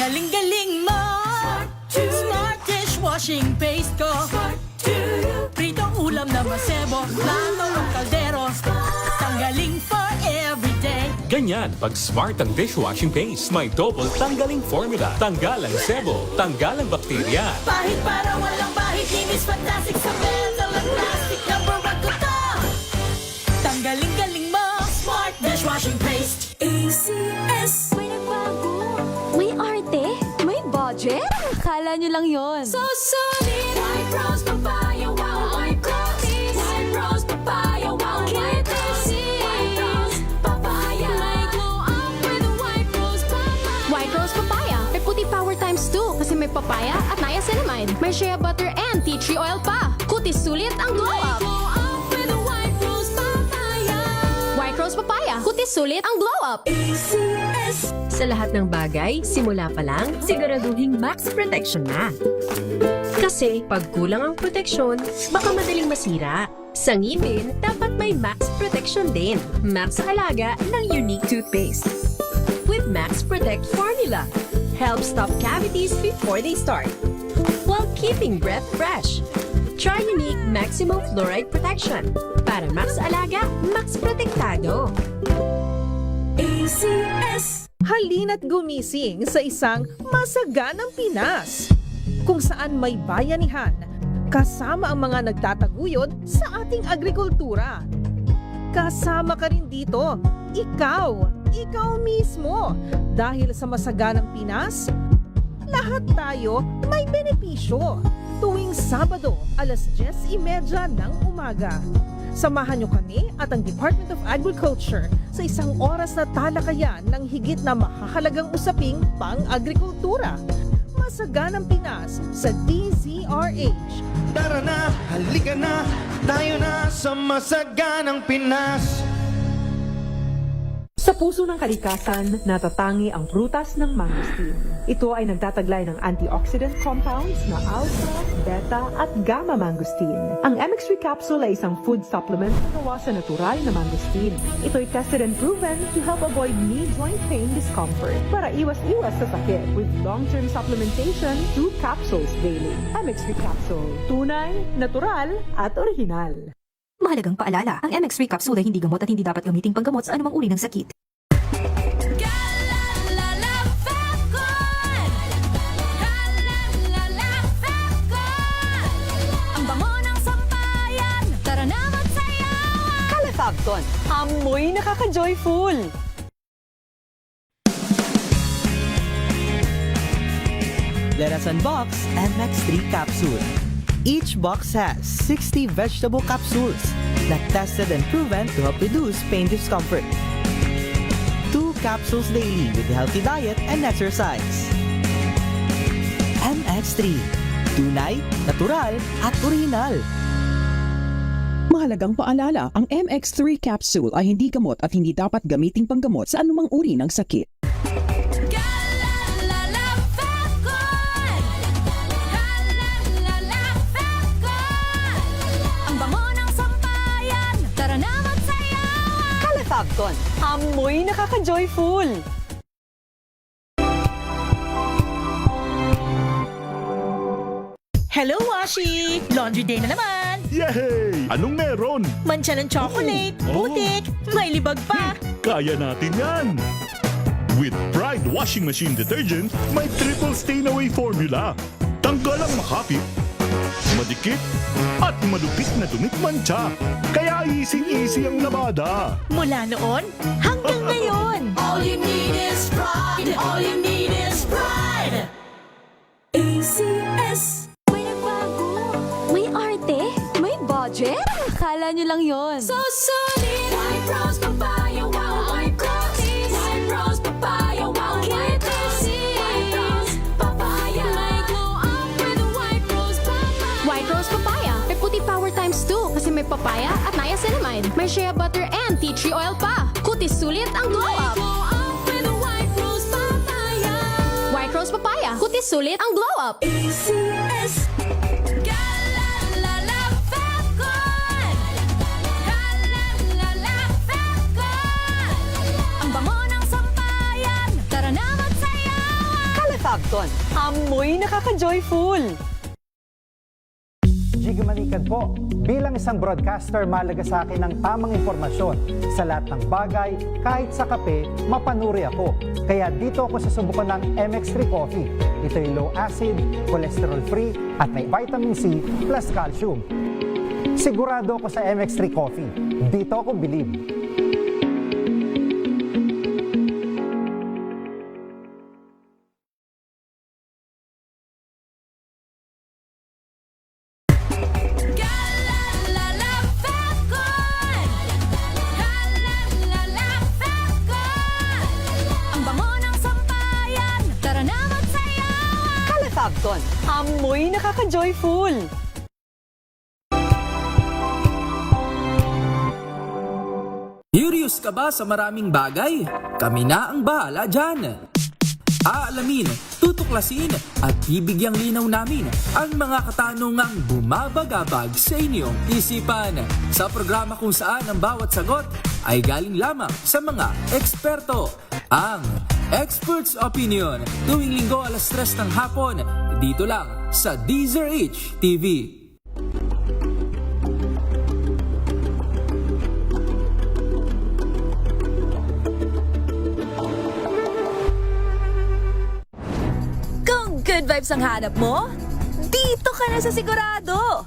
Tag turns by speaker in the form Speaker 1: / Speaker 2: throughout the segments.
Speaker 1: galing-galing mo. Smart dishwashing paste ko. Pritong ulam na masebo, plato o kaldero. Tanggaling for everyday.
Speaker 2: Ganyan pag smart ang dishwashing paste. May double tanggaling formula. Tanggal ang sebo, tanggal ang bakterya.
Speaker 1: Pahit para walang bahid, linis fantastic sa metal at plastic. Number one ko to. Tanggaling-galing mo. Smart dishwashing paste. ACS.
Speaker 3: May nagbago. May arte. May budget. Akala nyo lang yon.
Speaker 1: So solid. White rose papaya, wow, white rose. White rose papaya, wow, white rose. White rose papaya.
Speaker 3: May glow up with a white rose papaya. White rose papaya. May puti power times 2 kasi may papaya at niacinamide. May shea butter and tea tree oil pa. Kutis sulit ang glow up.
Speaker 1: Glow up with a white rose papaya.
Speaker 3: White rose papaya. Kutis sulit ang glow up.
Speaker 1: ACS.
Speaker 4: Sa lahat ng bagay, simula pa lang, siguraduhing max protection na. Kasi pag kulang ang proteksyon, baka madaling masira. Sa ngipin, dapat may max protection din. Max Alaga ng Unique Toothpaste. With Max Protect Formula, helps stop cavities before they start, while keeping breath fresh. Try Unique Maximum Fluoride Protection. Para Max Alaga, Max Protektado.
Speaker 1: ACS.
Speaker 5: Halina't gumising sa isang masaganang Pinas, kung saan may bayanihan, kasama ang mga nagtataguyod sa ating agrikultura. Kasama ka rin dito, ikaw mismo. Dahil sa masaganang Pinas, lahat tayo may benepisyo. Tuwing Sabado, alas 10:30 ng umaga. Samahan niyo kami at ang Department of Agriculture sa isang oras na talakayan ng higit na mahahalagang usaping pang-agrikultura. Masaganang Pinas sa DZRH.
Speaker 6: Tara na, halika na, tayo na sa masaganang Pinas.
Speaker 7: Sa puso ng kalikasan, natatangi ang prutas ng mangosteen. Ito ay nagtataglay ng antioxidant compounds na alpha, beta at gamma mangosteen. Ang MX3 capsule ay isang food supplement na gawa sa natural na mangosteen. Ito ay tested and proven to help avoid knee joint pain discomfort para iwas-iwas sa sakit with long-term supplementation 2 capsules daily. MX3 capsule, tunay, natural at orihinal.
Speaker 8: Mahalagang paalala, ang MX3 capsule ay hindi gamot at hindi dapat gamiting panggamot sa anumang uri ng sakit.
Speaker 1: Ang bango ng sampayan. Tara na magsayawan.
Speaker 9: Calefabton, amoy nakaka-joyful!
Speaker 10: Let us unbox MX3 capsule. Each box has 60 vegetable capsules that tested and proven to help reduce pain discomfort. 2 capsules daily with healthy diet and exercise. MX3. Tunay, natural, at original.
Speaker 11: Mahalagang paalala, ang MX3 capsule ay hindi gamot at hindi dapat gamiting panggamot sa anumang uri ng sakit.
Speaker 9: Calefabton, amoy nakaka-joyful!
Speaker 1: Hello, Washi! Laundry day na naman!
Speaker 12: Yay! Anong meron?
Speaker 1: Mancha ng chocolate, putik, may libag pa.
Speaker 12: Kaya natin yan! With Pride Washing Machine Detergent, may triple stain-away formula. Tanggal ang makapit, madikit, at malupit na dumit mancha. Kaya easy-easy ang labada.
Speaker 1: Mula noon hanggang ngayon. All you need is pride. All you need is pride. ACS.
Speaker 3: May nagbago. May arte. May budget. Akala nyo lang yon.
Speaker 1: So solid. White rose papaya, wow, white rose. White rose papaya, wow, white rose. White rose papaya.
Speaker 3: May glow up with a white rose papaya. White rose papaya. May puti power times 2 kasi may papaya at niacinamide. May shea butter and tea tree oil pa. Kutis sulit ang glow up.
Speaker 1: Glow up with a white rose papaya.
Speaker 3: White rose papaya. Kutis sulit ang glow up.
Speaker 1: ACS.
Speaker 9: Sabton, amoy nakaka-joyful.
Speaker 13: Jiggy Manikad po. Bilang isang broadcaster, mahalaga sa akin ang tamang impormasyon sa lahat ng bagay. Kahit sa kape, mapanuri ako. Kaya dito ako susubukan ng MX3 Coffee. Ito'y low acid, cholesterol free, at may vitamin C plus calcium. Sigurado ako sa MX3 Coffee. Dito ako bilib.
Speaker 9: Sabton, amoy nakaka-joyful.
Speaker 14: Curious ka ba sa maraming bagay? Kami na ang bahala dyan. Aalamin, tutuklasin at bibigyang linaw namin ang mga katanungang bumabagabag sa inyong isipan. Sa programa kung saan ang bawat sagot ay galing lamang sa mga eksperto. Ang Expert's Opinion, tuwing linggo alas 3 ng hapon, dito lang sa DZRH TV.
Speaker 1: Kung good vibes ang hanap mo, dito ka na sa sigurado.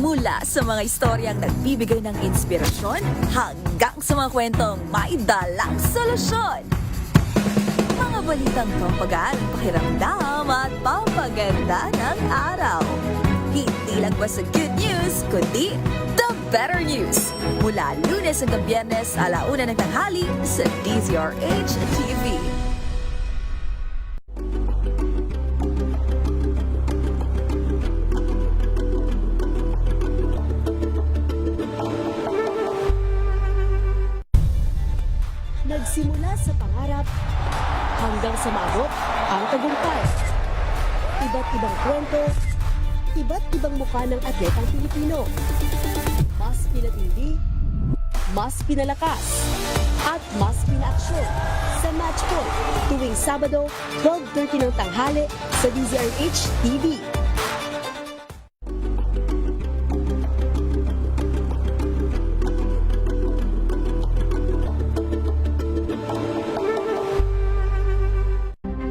Speaker 1: Mula sa mga istoryang nagbibigay ng inspirasyon hanggang sa mga kwentong may dalang solusyon. Mga balitang pampagaan, pakiramdam at pampaganda ng araw. Hindi lang basta good news, kundi the better news. Mula Lunes hanggang Biyernes, 1:00 ng tanghali sa DZRH TV.
Speaker 4: Nagsimula sa pangarap hanggang sa maabot ang tagumpay. Iba't ibang kwento, iba't ibang mukha ng atletang Pilipino. Mas pinatindi, mas pinalakas, at mas pinaaksyon sa Match Point tuwing Sabado, 12:30 ng tanghali sa DZRH TV.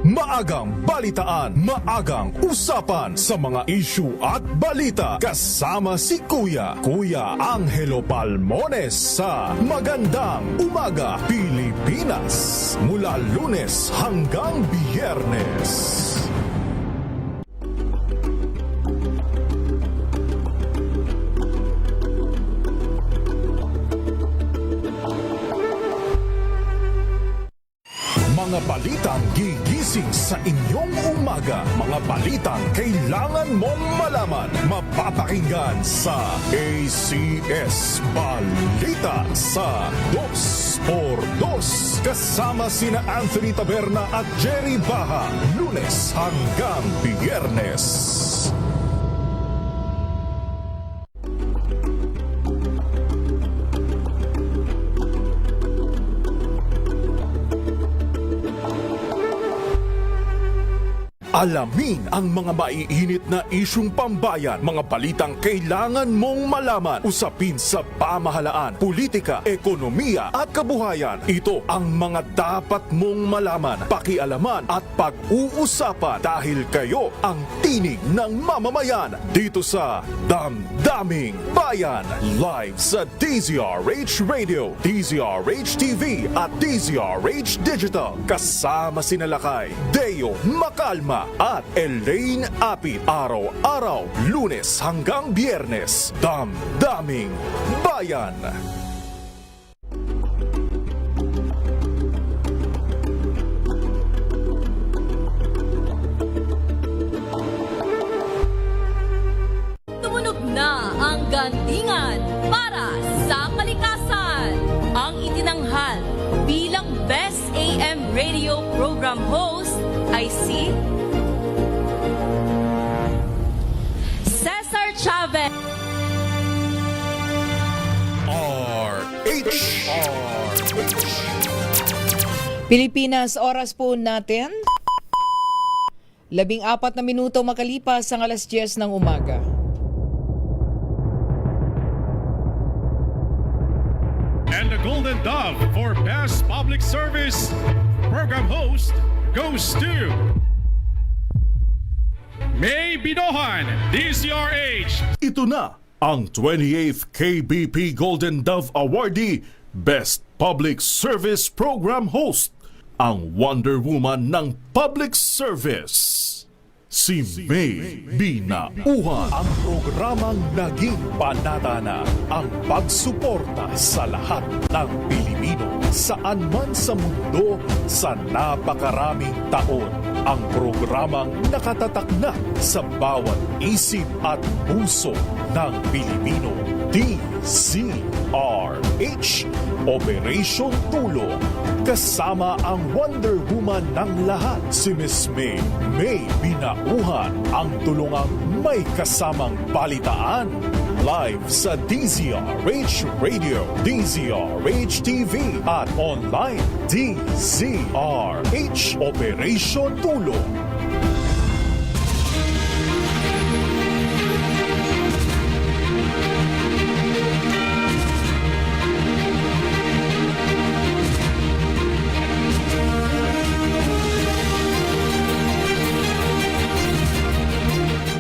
Speaker 12: Maagang balitaan, maagang usapan sa mga issue at balita. Kasama si Kuya Angelo Palmones sa Magandang Umaga Pilipinas. Mula Lunes hanggang Biyernes. Mga balitang gigising sa inyong umaga. Mga balitang kailangan mong malaman. Mapapakinggan sa ACS Balita sa 2x2. Kasama sina Anthony Taberna at Jerry Baha. Lunes hanggang Biyernes. Alamin ang mga maiinit na isyung pambayan, mga balitang kailangan mong malaman, usapin sa pamahalaan, politika, ekonomiya at kabuhayan. Ito ang mga dapat mong malaman, pakialaman at pag-uusapan dahil kayo ang tinig ng mamamayan dito sa Damdaming Bayan. Live sa DZRH Radio, DZRH TV at DZRH Digital. Kasama sina Lakay, Deo Macalma at Elaine Apit. Araw-araw, Lunes hanggang Biyernes. Damdaming Bayan.
Speaker 1: Tumunog na ang gandingan para sa kalikasan. Ang itinanghal bilang Best AM Radio Program Host ay si Cesar Chavez.
Speaker 5: Pilipinas, oras po natin
Speaker 15: 14 na minuto makalipas ang 10:00 ng umaga.
Speaker 12: And the Golden Dove for Best Public Service Program Host goes to May Binohan, DCRH. Ito na ang 28th KBP Golden Dove Awardee Best Public Service Program Host, ang Wonder Woman ng Public Service. Si May Binauhan. Ang programang naging panata na ang pagsuporta sa lahat ng Pilipino saan man sa mundo sa napakaraming taon. Ang programang nakatatak na sa bawat isip at puso ng Pilipino. DZRH, Operation Tulong. Kasama ang Wonder Woman ng lahat, si Miss May Binauhan, ang tulungang may kasamang balitaan. Live sa DZRH Radio, DZRH TV at online DZRH Operation Tulong.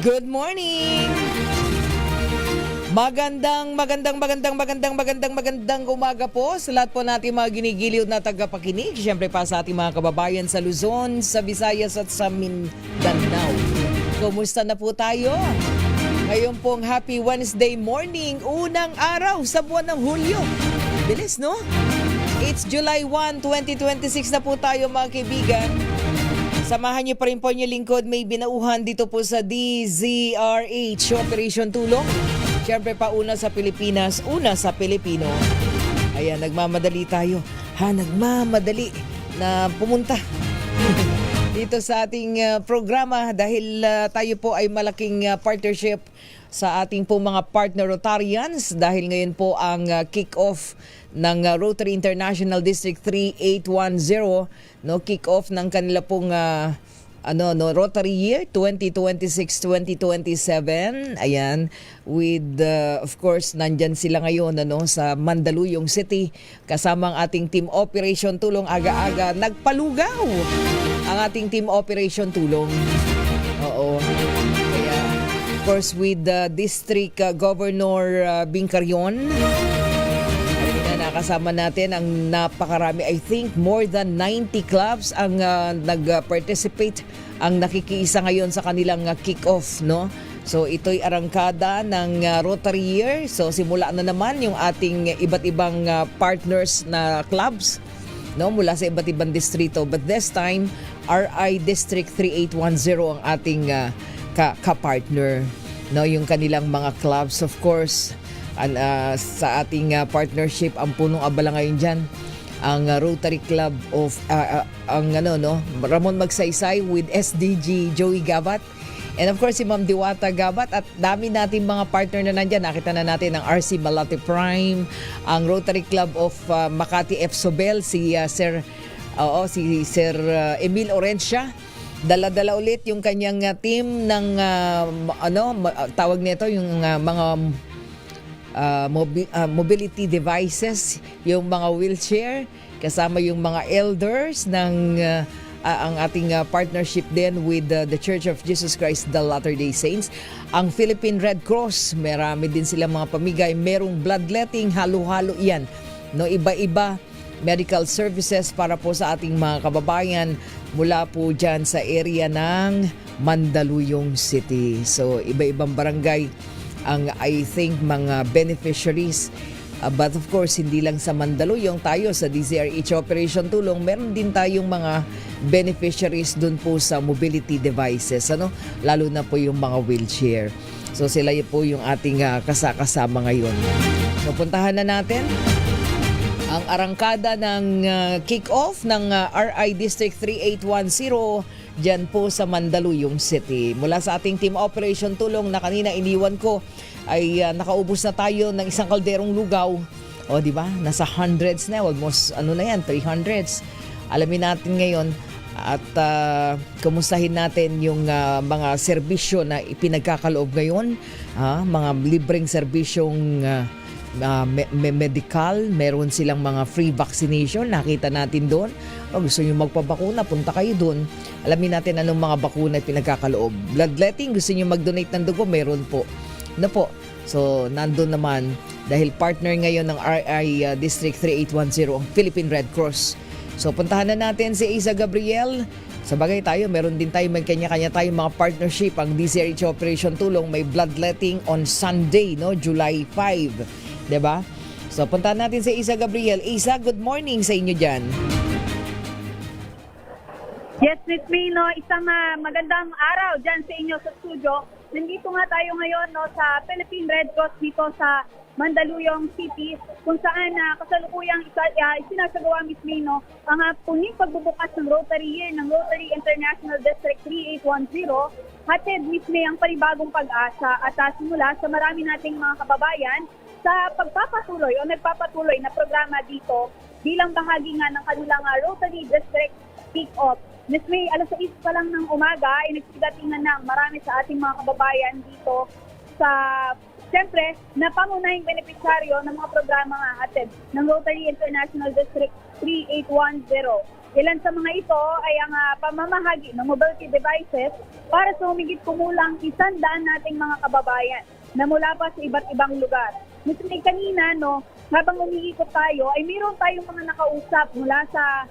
Speaker 15: Good morning! Magandang umaga po sa lahat po natin mga ginigiliw na tagapakinig. Siyempre pa sa ating mga kababayan sa Luzon, sa Visayas at sa Mindanao. Kumusta na po tayo? Ngayon pong happy Wednesday morning, unang araw sa buwan ng Hulyo. Bilis, no? It's July 1, 2026 na po tayo mga kaibigan. Samahan niyo pa rin po niyo lingkod, May Binauhan dito po sa DZRH Operation Tulong. Siyempre pa una sa Pilipinas, una sa Pilipino. Ayan, nagmamadali tayo. Nagmamadali na pumunta dito sa ating programa dahil tayo po ay malaking partnership sa ating po mga partner Rotarians dahil ngayon po ang kick-off ng Rotary International District 3810, no, kick-off ng kanila pong Rotary Year 2026-2027. Ayan, with of course nandyan sila ngayon sa Mandaluyong City kasama ang ating Team Operation Tulong. Aga-aga nagpalugaw ang ating Team Operation Tulong. Oo. Kaya of course with the District Governor Bing Carion, nakasama natin ang napakarami, I think more than 90 clubs ang nag-participate, ang nakikiisa ngayon sa kanilang kick-off, no? So ito'y arangkada ng Rotary Year. So simula na naman yung ating iba't ibang partners na clubs, no, mula sa iba't ibang distrito. But this time, RI District 3810 ang ating ka-partner, no, yung kanilang mga clubs. Of course, sa ating partnership, ang punong abala ngayon dyan, ang Rotary Club of Ramon Magsaysay with SDG Joey Gabat, and of course si Ma'am Diwata Gabat, at dami nating mga partner na nandyan. Nakita na natin ang RC Malate Prime, ang Rotary Club of Makati F. Sobel, si Sir Emil Orencia. Dala-dala ulit yung kanyang team ng tawag nito yung mga mobility devices, yung mga wheelchair, kasama yung mga elders ng ang ating partnership din with the Church of Jesus Christ the Latter-day Saints. Ang Philippine Red Cross, marami din silang mga pamigay. Merong bloodletting, halo-halo yan, no, iba-iba medical services para po sa ating mga kababayan mula po dyan sa area ng Mandaluyong City. So iba-ibang barangay ang I think mga beneficiaries. But of course, hindi lang sa Mandaluyong, tayo sa DZRH Operation Tulong, meron din tayong mga beneficiaries dun po sa mobility devices, lalo na po yung mga wheelchair. So sila po yung ating kasama ngayon. So puntahan na natin ang arangkada ng kick-off ng RI District 3810 dyan po sa Mandaluyong City. Mula sa ating Team Operation Tulong na kanina iniwan ko, ay nakaubos na tayo ng isang kalderong lugaw. O di ba? Nasa hundreds na, almost 300s. Alamin natin ngayon at kumustahin natin yung mga serbisyo na ipinagkakaloob ngayon, mga libreng serbisyong medical, meron silang mga free vaccination, nakita natin doon. O gusto nyo magpabakuna, punta kayo doon. Alamin natin anong mga bakuna pinagkakaloob. Bloodletting, gusto nyo mag-donate ng dugo, meron po. So, nandun naman, dahil partner ngayon ng RI District 3810, ang Philippine Red Cross. So, puntahan na natin si Isa Gabriel. Sa bagay tayo, meron din tayo, may kanya-kanya tayong mga partnership. Ang DCRH Operation Tulong, may bloodletting on Sunday, July 5. Diba? So, puntahan natin si Isa Gabriel. Isa, good morning sa inyo dyan.
Speaker 16: Yes, Miss May, isang magandang araw dyan sa inyo sa studio. Nandito nga tayo ngayon sa Philippine Red Cross dito sa Mandaluyong City, kung saan kasalukuyang isinasagawa, Miss May, ang puning pagbubukas ng Rotary Year ng Rotary International District 3810. Hatid, Miss May, ang panibagong pag-asa at simula sa marami nating mga kababayan sa pagpapatuloy o nagpapatuloy na programa dito bilang bahagi nga ng kanilang Rotary District Kick-Off. Miss May, alas 6 pa lang ng umaga ay nagsigatingan ng marami sa ating mga kababayan dito sa, siyempre, na pangunahing benepisyaryo ng mga programa nga hatid ng Rotary International District 3810. Ilan sa mga ito ay ang pamamahagi ng mobility devices para sa humigit kumulang 100 nating mga kababayan na mula pa sa iba't ibang lugar. Miss May, kanina, habang umiikot tayo, ay mayroon tayong mga nakausap mula sa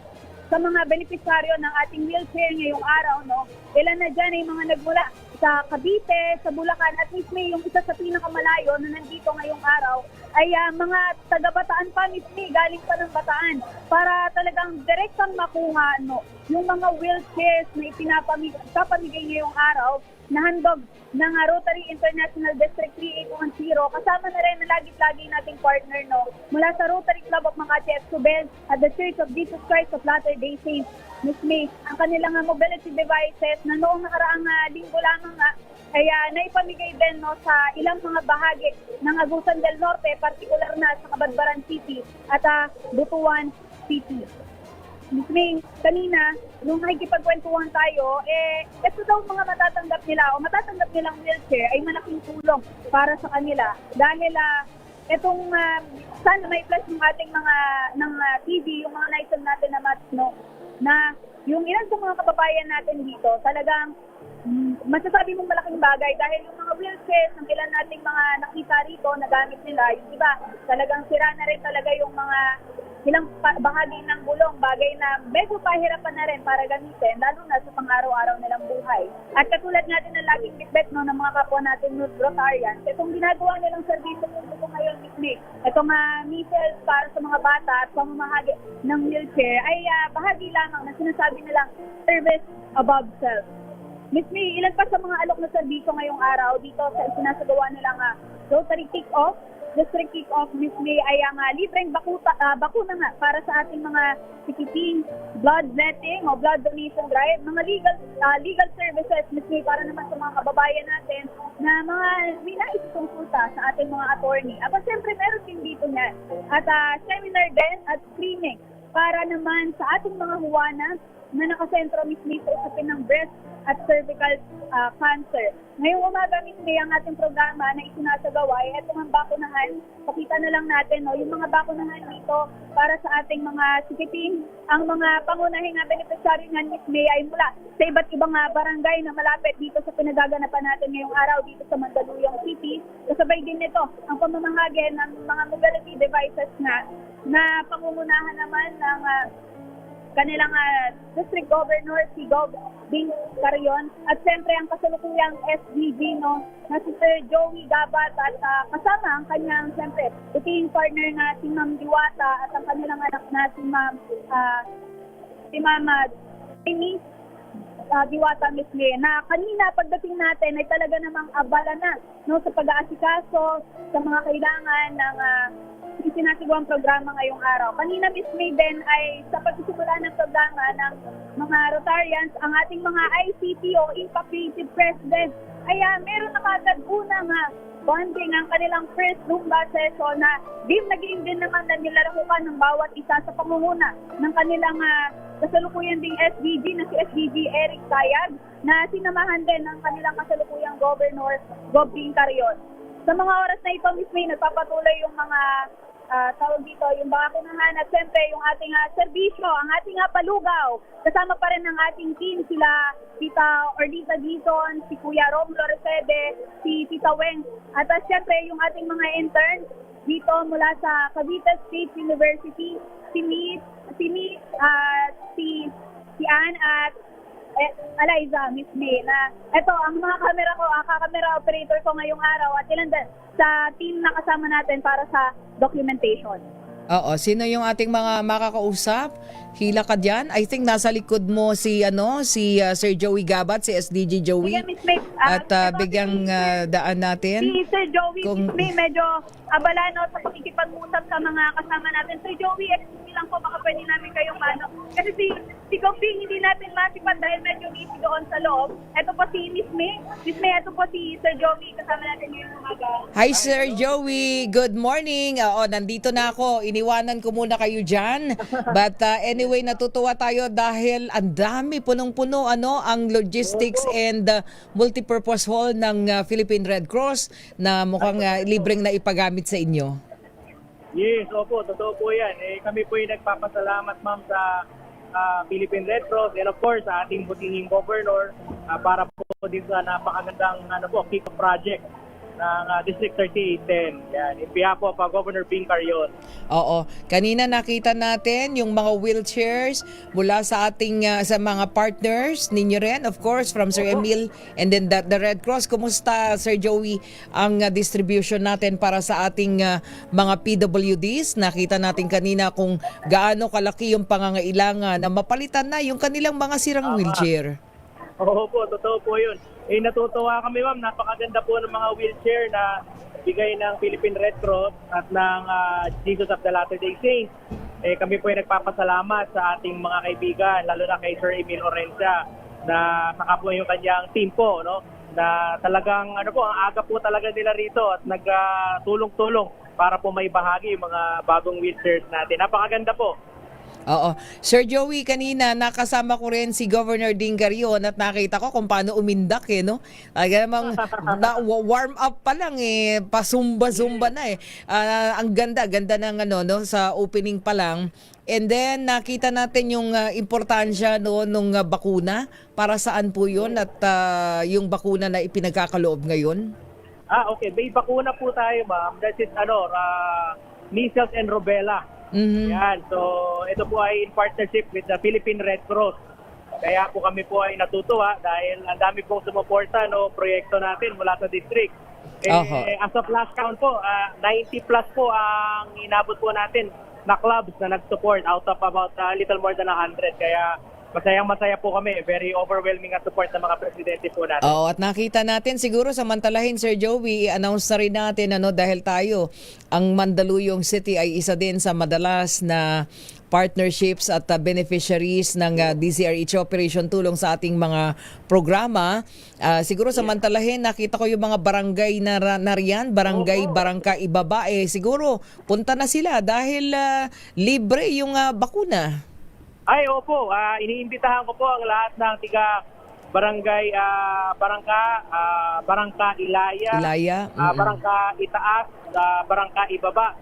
Speaker 16: mga benepisyaryo ng ating wheelchair ngayong araw, ilan na dyan ay mga nagmula sa Cavite, sa Bulacan, at Miss May, yung isa sa pinakamalayo na nandito ngayong araw ay mga taga-Bataan pa, Miss May, galing pa ng Bataan, para talagang direktang makuha yung mga wheelchairs na ipinapamigay ngayong araw na handog ng Rotary International District 3810. Kasama na rin na lagi-lagi nating partner mula sa Rotary Club of Makati at Subel at the Church of Jesus Christ of Latter-day Saints. Miss May, ang kanilang mobility devices na noong nakaraang linggo lamang ay naipamigay din sa ilang mga bahagi ng Agusan del Norte, partikular na sa Cabadbaran City at Butuan City. Miss May, kanina, nung nakikipagkwentuhan tayo, ito daw mga matatanggap nila o matatanggap nilang wheelchair ay malaking tulong para sa kanila. Dahil itong sana may flash ng ating mga TV, yung mga naisang natin na match, na yung ilan sa mga kababayan natin dito, talagang masasabi mong malaking bagay dahil yung mga wheelchairs ng ilan nating mga nakita rito na gamit nila, yung iba talagang sira na rin talaga yung mga ilang bahagi ng gulong, bagay na medyo pahirapan na rin para gamitin, lalo na sa pang-araw-araw nilang buhay. At katulad natin ng laging bitbet ng mga kapwa natin Rotarians, itong ginagawa nilang servisyo ito ngayon, Miss May, itong measles para sa mga bata at pamamahagi ng wheelchair ay bahagi lamang na sinasabi nilang service above self. Miss May, ilan pa sa mga alok na serbisyo ngayong araw dito sa sinasagawa nilang Rotary Kick-Off, District Kick-Off, Miss May, ay ang libreng bakuna nga para sa ating mga sikiting, bloodletting o blood donation drive, mga legal services, Miss May, para naman sa mga kababayan natin na mga may naisikonsulta sa ating mga attorney. At siyempre, meron din dito niyan. At seminar din at screening para naman sa ating mga huwanan na nakasentro, Miss May, sa usapin ng breast at cervical cancer. Ngayong umaga, Miss May, ang ating programa na isinasagawa ay itong ang bakunahan. Pakita na lang natin yung mga bakunahan dito para sa ating mga sikiting. Ang mga pangunahing beneficiary ng Miss May ay mula sa iba't ibang barangay na malapit dito sa pinagaganapan natin ngayong araw dito sa Mandaluyong City. Kasabay din nito ang pamamahagi ng mga mobility devices na pangungunahan naman ng kanilang District Governor, si Gov. Bing Carion, at siyempre ang kasalukuyang SDG na si Sir Joey Gabat at kasama ang kanyang siyempre puting partner na si Ma'am Diwata at ang kanilang anak na si Mama Amy Diwata, Miss May, na kanina pagdating natin ay talaga namang abala na sa pag-aasikaso sa mga kailangan ng isinasagawang programa ngayong araw. Kanina, Miss May, din ay sa pagsisimula ng programa ng mga Rotarians, ang ating mga ICT o Impact Creative President ay meron na kagad unang bonding ang kanilang first Zumba session na naging din naman na nilalahukan ng bawat isa sa pangunguna ng kanilang kasalukuyan ding SDG na si SDG Eric Tayag na sinamahan din ng kanilang kasalukuyang Governor Gob Carion. Sa mga oras na ito, Miss May, nagpapatuloy yung mga tawag dito, yung bakunahan at siyempre yung ating serbisyo, ang ating palugaw. Kasama pa rin ang ating team, sila Tita Orlita Dizon, si Kuya Romulo Recede, si Tita Weng. At siyempre yung ating mga interns dito mula sa Cavite State University, si Ann at Eliza, Miss May, na ito ang mga kamera ko, kamera operator ko ngayong araw at ilan din sa team na kasama natin para sa documentation.
Speaker 15: Oo, sino yung ating mga makakausap? Hila ka diyan. I think nasa likod mo si Sir Joey Gabat, si SDG Joey.
Speaker 16: Sige, Miss May,
Speaker 15: at bigyang daan natin.
Speaker 16: Si Sir Joey, Miss May, medyo abala sa pakikipag-usap sa mga kasama natin. Sir Joey, excuse me lang po, baka pwede namin kayong kasi si Kofi hindi natin masipan dahil medyo busy doon sa loob. Ito po si Miss May. Miss May, ito po si Sir Joey, kasama natin ngayong umaga.
Speaker 15: Hi Sir Joey, good morning. Nandito na ako. Iniwanan ko muna kayo dyan. But anyway, natutuwa tayo dahil ang dami, punong-puno ang logistics and multipurpose hall ng Philippine Red Cross na mukhang libreng na ipagamit sa inyo.
Speaker 17: Yes, opo, totoo po yan. Kami po yung nagpapasalamat, ma'am, sa Philippine Red Cross and of course sa ating butinging governor para po din sa napakagandang kick-off project ng District 3810. Yan, in behalf of Governor Bing Carion.
Speaker 15: Oo. Kanina nakita natin yung mga wheelchairs mula sa ating sa mga partners ninyo rin, of course, from Sir Emil and then the Red Cross. Kumusta, Sir Joey, ang distribution natin para sa ating mga PWDs? Nakita natin kanina kung gaano kalaki yung pangangailangan na mapalitan na yung kanilang mga sirang wheelchair.
Speaker 17: Oo po, totoo po yun. Natutuwa kami, ma'am. Napakaganda po ng mga wheelchair na bigay ng Philippine Red Cross at ng Jesus of the Latter-day Saints. Kami po ay nagpapasalamat sa ating mga kaibigan, lalo na kay Sir Emil Orencia, na saka po yung kanyang team po, no? Na talagang, ang aga po talaga nila rito at nagtulong-tulong para po may bahagi yung mga bagong wheelchairs natin. Napakaganda po.
Speaker 15: Oo. Sir Joey, kanina nakasama ko rin si Governor Ding Carion at nakita ko kung paano umindak no? Namang warm up pa lang pasumba-zumba na ang ganda ng sa opening pa lang. And then nakita natin yung importansya nung bakuna. Para saan po yun at yung bakuna na ipinagkakaloob ngayon?
Speaker 17: Okay. May bakuna po tayo, ma'am. That is measles and rubella.
Speaker 15: Mm-hmm.
Speaker 17: Yan. So, ito po ay in partnership with the Philippine Red Cross. Kaya po kami po ay natutuwa dahil ang dami pong sumuporta proyekto natin mula sa district. As of last count po, 90 plus po ang inabot po natin na clubs na nag-support out of about little more than 100. Kaya masayang-masaya po kami. Very overwhelming at support ng mga presidente po natin.
Speaker 15: At nakita natin siguro samantalahin, Sir Joey, i-announce na rin natin dahil tayo, ang Mandaluyong City ay isa din sa madalas na partnerships at beneficiaries ng DCRH Operation Tulong sa ating mga programa. Siguro samantalahin, nakita ko yung mga barangay na riyan, Barangka Ibaba, siguro punta na sila dahil libre yung bakuna.
Speaker 17: Ay, opo. Iniimbitahan ko po ang lahat ng tiga Barangay Barangka Ilaya, Barangka Itaas, Barangka Ibaba.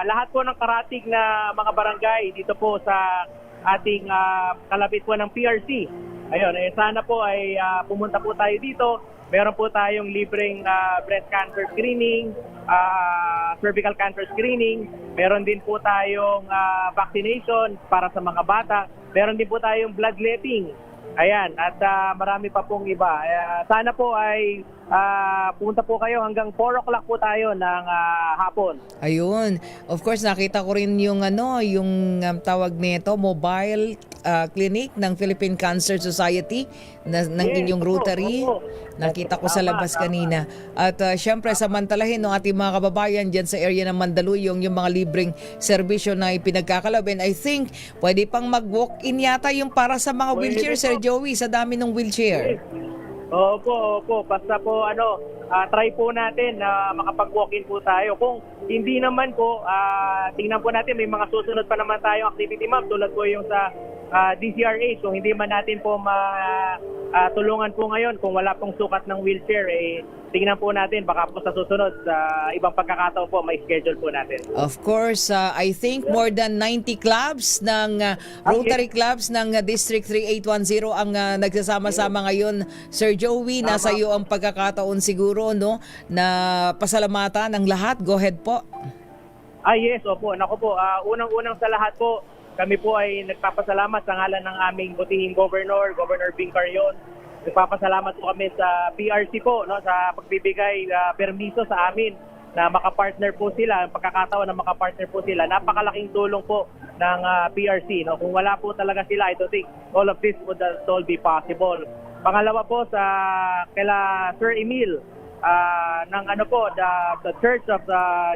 Speaker 17: Lahat po ng karatig na mga barangay dito po sa ating kalapit po ng PRC. Ayun, sana po ay pumunta po tayo dito. Meron po tayong libreng breast cancer screening, cervical cancer screening. Meron din po tayong vaccination para sa mga bata. Meron din po tayong bloodletting. Ayan, at marami pa pong iba. Sana po ay punta po kayo hanggang 4 o'clock po tayo ng hapon.
Speaker 15: Ayun. Of course, nakita ko rin yung tawag nito, mobile clinic ng Philippine Cancer Society ng inyong Rotary. Nakita ko sa labas kanina. At syempre, samantalahin ng ating mga kababayan dyan sa area ng Mandaluyong yung mga libreng serbisyo na ipinagkakalob. And I think pwede pang mag-walk-in yata yung para sa mga wheelchair, Sir Joey, sa dami ng wheelchair.
Speaker 17: Opo. Basta po try po natin na makapag-walk-in po tayo. Kung hindi naman po, tingnan po natin, may mga susunod pa naman tayong activity map tulad po yung sa DCRH. Kung hindi man natin po tulungan po ngayon, kung wala pong sukat ng wheelchair, tingnan po natin, baka po sa susunod, sa ibang pagkakataon po, may schedule po natin.
Speaker 15: Of course, I think more than 90 clubs ng Rotary clubs ng District 3810 ang nagsasama-sama ngayon. Sir Joey, nasa iyo ang pagkakataon siguro, no, na pasalamatan ng lahat. Go ahead po.
Speaker 17: Yes, opo. Nako po, unang-unang sa lahat po, kami po ay nagpapasalamat sa ngalan ng aming butihing Governor Bing Carion. Nagpapasalamat po kami sa PRC po, no, sa pagbibigay permiso sa amin na makapartner po sila, ang pagkakataon na makapartner po sila. Napakalaking tulong po ng PRC. No? Kung wala po talaga sila, I don't think all of this would all be possible. Pangalawa po sa kila Sir Emil ng the Church of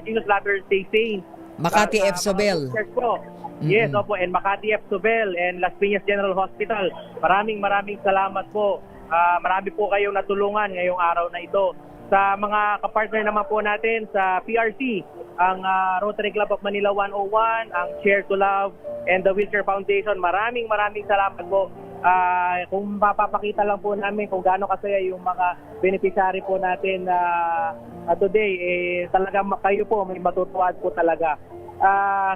Speaker 17: Jesus Latter-day Saints.
Speaker 15: Makati F. Sobel.
Speaker 17: Church po. Yes, opo, and Makati F. Sobel and Las Piñas General Hospital. Maraming salamat po. Marami po kayong natulungan ngayong araw na ito. Sa mga kapartner naman po natin sa PRC, ang Rotary Club of Manila 101, ang Share to Love, and the Wheelchair Foundation, maraming salamat po. Kung mapapakita lang po namin kung gaano kasaya yung mga beneficiary po natin today, talaga kayo po may matutuwa po talaga.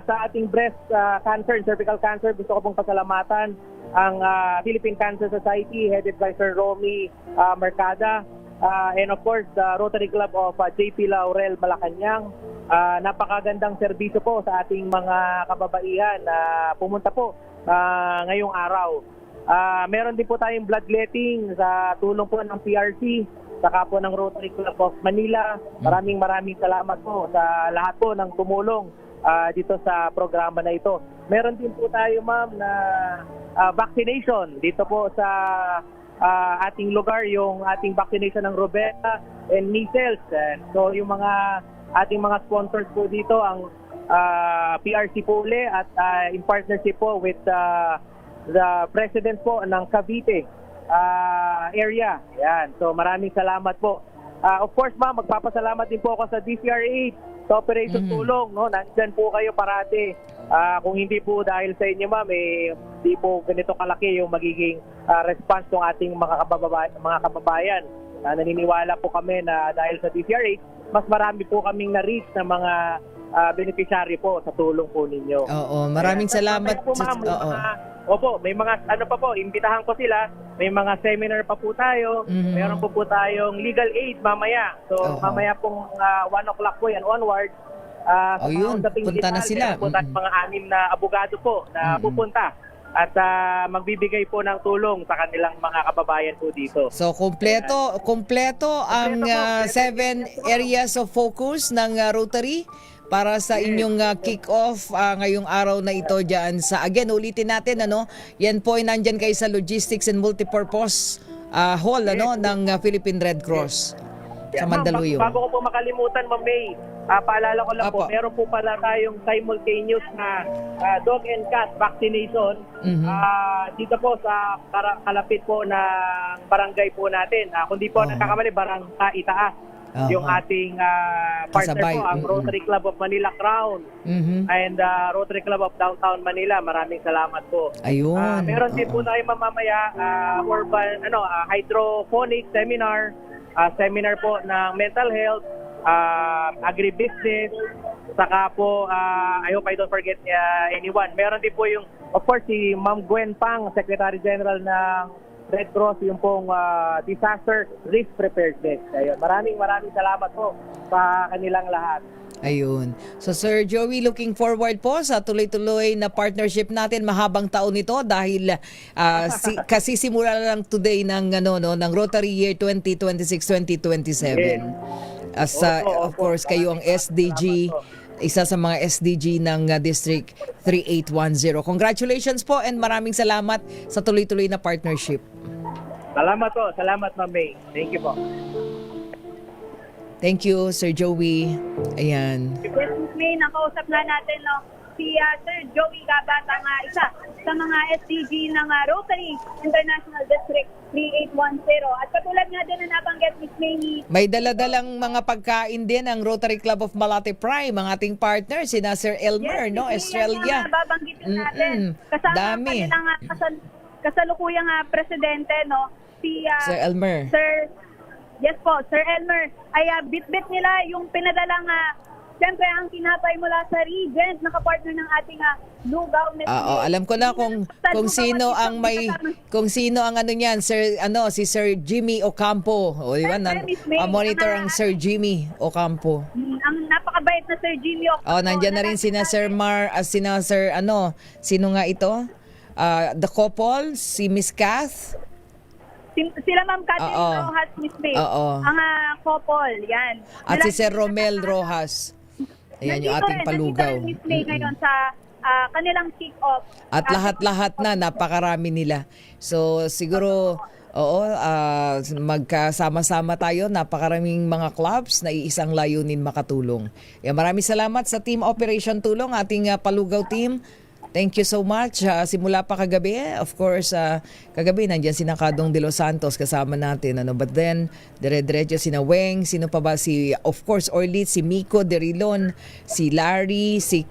Speaker 17: Sa ating breast cancer and cervical cancer, gusto ko pong pasalamatan ang Philippine Cancer Society headed by Sir Romy Mercada, and of course the Rotary Club of JP Laurel Malacanang. Napakagandang serbisyo po sa ating mga kababaihan na pumunta po ngayong araw. Meron din po tayong bloodletting sa tulong po ng PRC, saka po ng Rotary Club of Manila. Maraming salamat po sa lahat po ng tumulong dito sa programa na ito. Meron din po tayo, ma'am, na vaccination dito po sa ating lugar, yung ating vaccination ng rubella and measles. So yung ating mga sponsors po dito, ang PRC po uli at in partnership po with the president po ng Cavite area. Yan. So maraming salamat po. Of course, ma'am, magpapasalamat din po ako sa DCRH sa Operation Tulong, no? Nandyan po kayo parati. Kung hindi po dahil sa inyo, ma'am, hindi po ganito kalaki yung magiging response ng ating mga kababayan. Naniniwala po kami na dahil sa DCRH, mas marami po kaming na-reach na mga beneficiary po sa tulong po ninyo.
Speaker 15: Oo, maraming salamat.
Speaker 17: Po, ma'am, opo, may mga pa po, imbitahan ko sila. May mga seminar pa po tayo. Meron po tayong legal aid mamaya. So mamaya pong 1 o'clock po yan onward.
Speaker 15: Yun, punta na sila.
Speaker 17: Po tayo mga 6 na abogado po na pupunta at magbibigay po ng tulong sa kanilang mga kababayan po dito.
Speaker 15: So kompleto ang 7 areas of focus ng Rotary para sa inyong kick-off ngayong araw na ito dyan sa, again, ulitin natin, yan po ay nandyan kayo sa Logistics and Multipurpose Hall, ng Philippine Red Cross sa Mandaluyong.
Speaker 17: Bago ko po makalimutan, Ma'am May, paalala ko lang po, meron po pala tayong simultaneous na dog and cat vaccination dito po sa kalapit po ng barangay po natin. Kundi po nagkakamali, Barangka Itaas. Yung ating partner po, ang Rotary Club of Manila Crown and Rotary Club of Downtown Manila. Maraming salamat po.
Speaker 15: Ayun.
Speaker 17: Meron din po tayo mamamaya urban hydroponic seminar, seminar po ng mental health, agribusiness, saka po I hope I don't forget anyone. Meron din po yung, of course, si Ma'am Gwen Pang, Secretary General ng Red Cross, yung pong disaster risk preparedness. Ayun. Maraming salamat po sa kanilang lahat.
Speaker 15: Ayun. So Sir Joey, looking forward po sa tuloy-tuloy na partnership natin. Mahabang taon ito dahil kasi simula lang today ng ng Rotary Year 2026-2027. As of course kayo ang SDG, isa sa mga SDG ng District 3810. Congratulations po and maraming salamat sa tuloy-tuloy na partnership.
Speaker 17: Salamat po. Salamat, Ma'am May. Thank you po.
Speaker 15: Thank you, Sir Joey. Ayan.
Speaker 16: May nakausap na natin, si Sir Joey Gabat, ang isa sa mga SDG ng Rotary International District 3810. At katulad nga din na nabanggit, Miss May,
Speaker 15: May dala-dalang mga pagkain din ang Rotary Club of Malate Prime, ang ating partner, sina Sir Elmer, no? Australia.
Speaker 16: Babanggitin natin. Kasama
Speaker 15: Dami.
Speaker 16: pa nilang kasalukuyang presidente, no? Si
Speaker 15: Sir Elmer.
Speaker 16: Yes po, Sir Elmer. Ay bit-bit nila yung pinadalang siyempre ang tinapay mula sa Regent, nakapartner ng ating lugaw.
Speaker 15: Alam ko na kung sino ang ano niyan, si Sir Jimmy Ocampo. O di ba? Monitor ang Sir Jimmy Ocampo.
Speaker 16: Ang napakabait na Sir Jimmy Ocampo.
Speaker 15: Nandiyan na rin sina Sir sino nga ito? The couple, si Miss Kath.
Speaker 16: Sila Ma'am Catherine Rojas, Miss May. Ang couple, yan.
Speaker 15: At si Sir Romel Rojas. Ayan yung ating palugaw.
Speaker 16: Nandito Miss May ngayon sa kanilang kick-off.
Speaker 15: At lahat-lahat na, napakarami nila. So siguro, magkasama-sama tayo, napakaraming mga clubs na iisang layunin makatulong. Maraming salamat sa Team Operation Tulong, ating palugaw team. Thank you so much. Simula pa kagabi, of course, kagabi nandiyan si Kadong de los Santos kasama natin. But then, dire-diretso sina Weng, sino pa ba? Of course, Orlit, si Miko Derilon, si Larry, si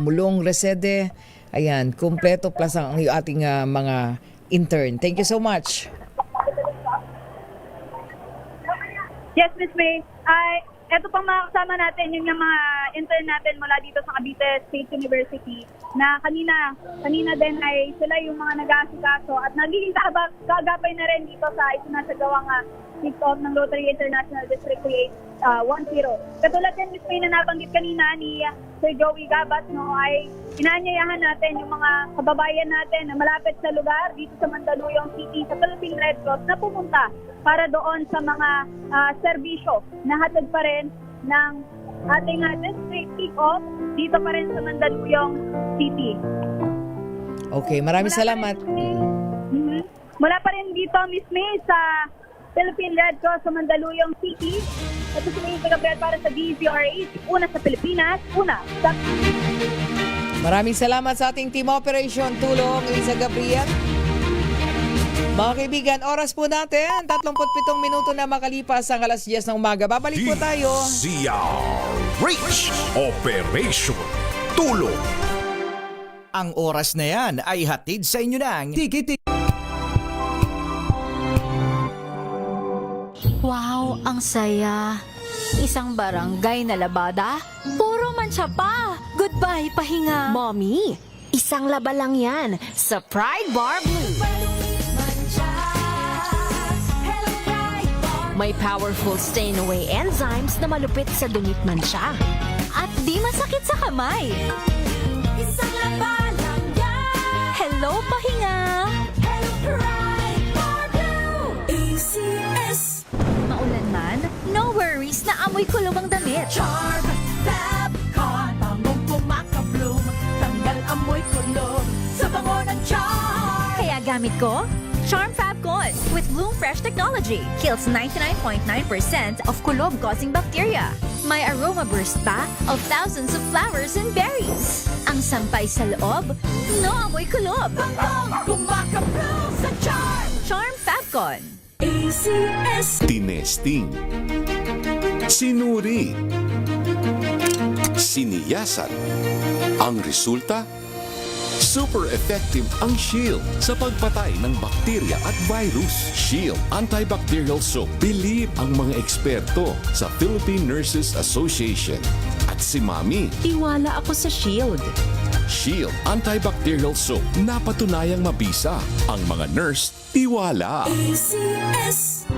Speaker 15: Mulong Resede. Ayan, kumpleto plus ang ating mga intern. Thank you so much.
Speaker 16: Yes, Miss May. Ito pang mga kasama natin, yung mga intern natin mula dito sa Cavite State University na kanina din ay sila yung mga nag-aasikaso at nagiging kaagapay na rin dito sa isinasagawang kick-off ng Rotary International District 3810. Katulad din, Miss May, na nabanggit kanina ni Sir Joey Gabat, no, ay inaanyayahan natin yung mga kababayan natin na malapit sa lugar dito sa Mandaluyong City sa Philippine Red Cross na pumunta para doon sa mga serbisyo na hatid pa rin ng ating district kick-off dito pa rin sa Mandaluyong City.
Speaker 15: Okay, maraming salamat.
Speaker 16: Mula pa rin dito, Miss May, sa Philippine Red Cross sa Mandaluyong City. Ito si May Gabriel para sa DZRH. Una sa Pilipinas, una sa...
Speaker 15: Maraming salamat sa ating Team Operation Tulong, Lisa Gabriel. Mga kaibigan, oras po natin, 37 minuto na makalipas ang alas 10 ng umaga. Babalik po tayo.
Speaker 12: DZRH Operation Tulong.
Speaker 6: Ang oras na yan ay hatid sa inyo ng
Speaker 1: Wow, ang saya. Isang barangay na labada, puro mancha pa. Goodbye, pahinga.
Speaker 4: Mommy, isang laba lang yan sa Pride Bar Blue. May powerful stain-away enzymes na malupit sa dunit mansya.
Speaker 1: At di masakit sa kamay. Isang laba lang yan. Hello, pahinga. Hello, Pride Bar Blue. ACS. Maulan man, no worries na amoy kulong ang damit. Charm Fabcon, bangong kumakabloom. Tanggal amoy kulong sa bango ng Charm. Kaya gamit ko Charm Fabcon with Bloom Fresh technology. Kills 99.9% of kulob-causing bacteria. May aroma burst pa of thousands of flowers and berries. Ang sampay sa loob, no amoy kulob. Bangong kumakabloom sa Charm. Charm Fabcon. ACS.
Speaker 12: Tinesting. Sinuri. Siniyasan. Ang resulta? Super effective ang Shield sa pagpatay ng bakterya at virus. Shield Antibacterial Soap. Believe ang mga eksperto sa Philippine Nurses Association. At si Mami.
Speaker 4: Tiwala ako sa Shield.
Speaker 12: Shield Antibacterial Soap. Napatunayang mabisa. Ang mga nurse, tiwala.
Speaker 1: ACS.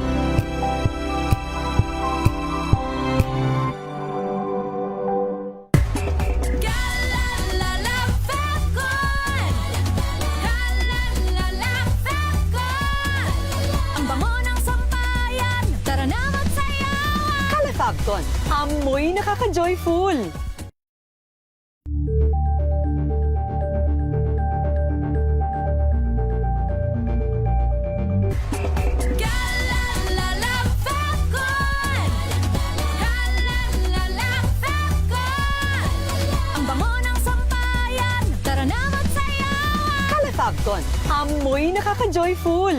Speaker 9: Fabcon, amoy nakaka-joyful.
Speaker 1: Ang bango ng sampay.
Speaker 9: Calefacton, amoy nakaka-joyful.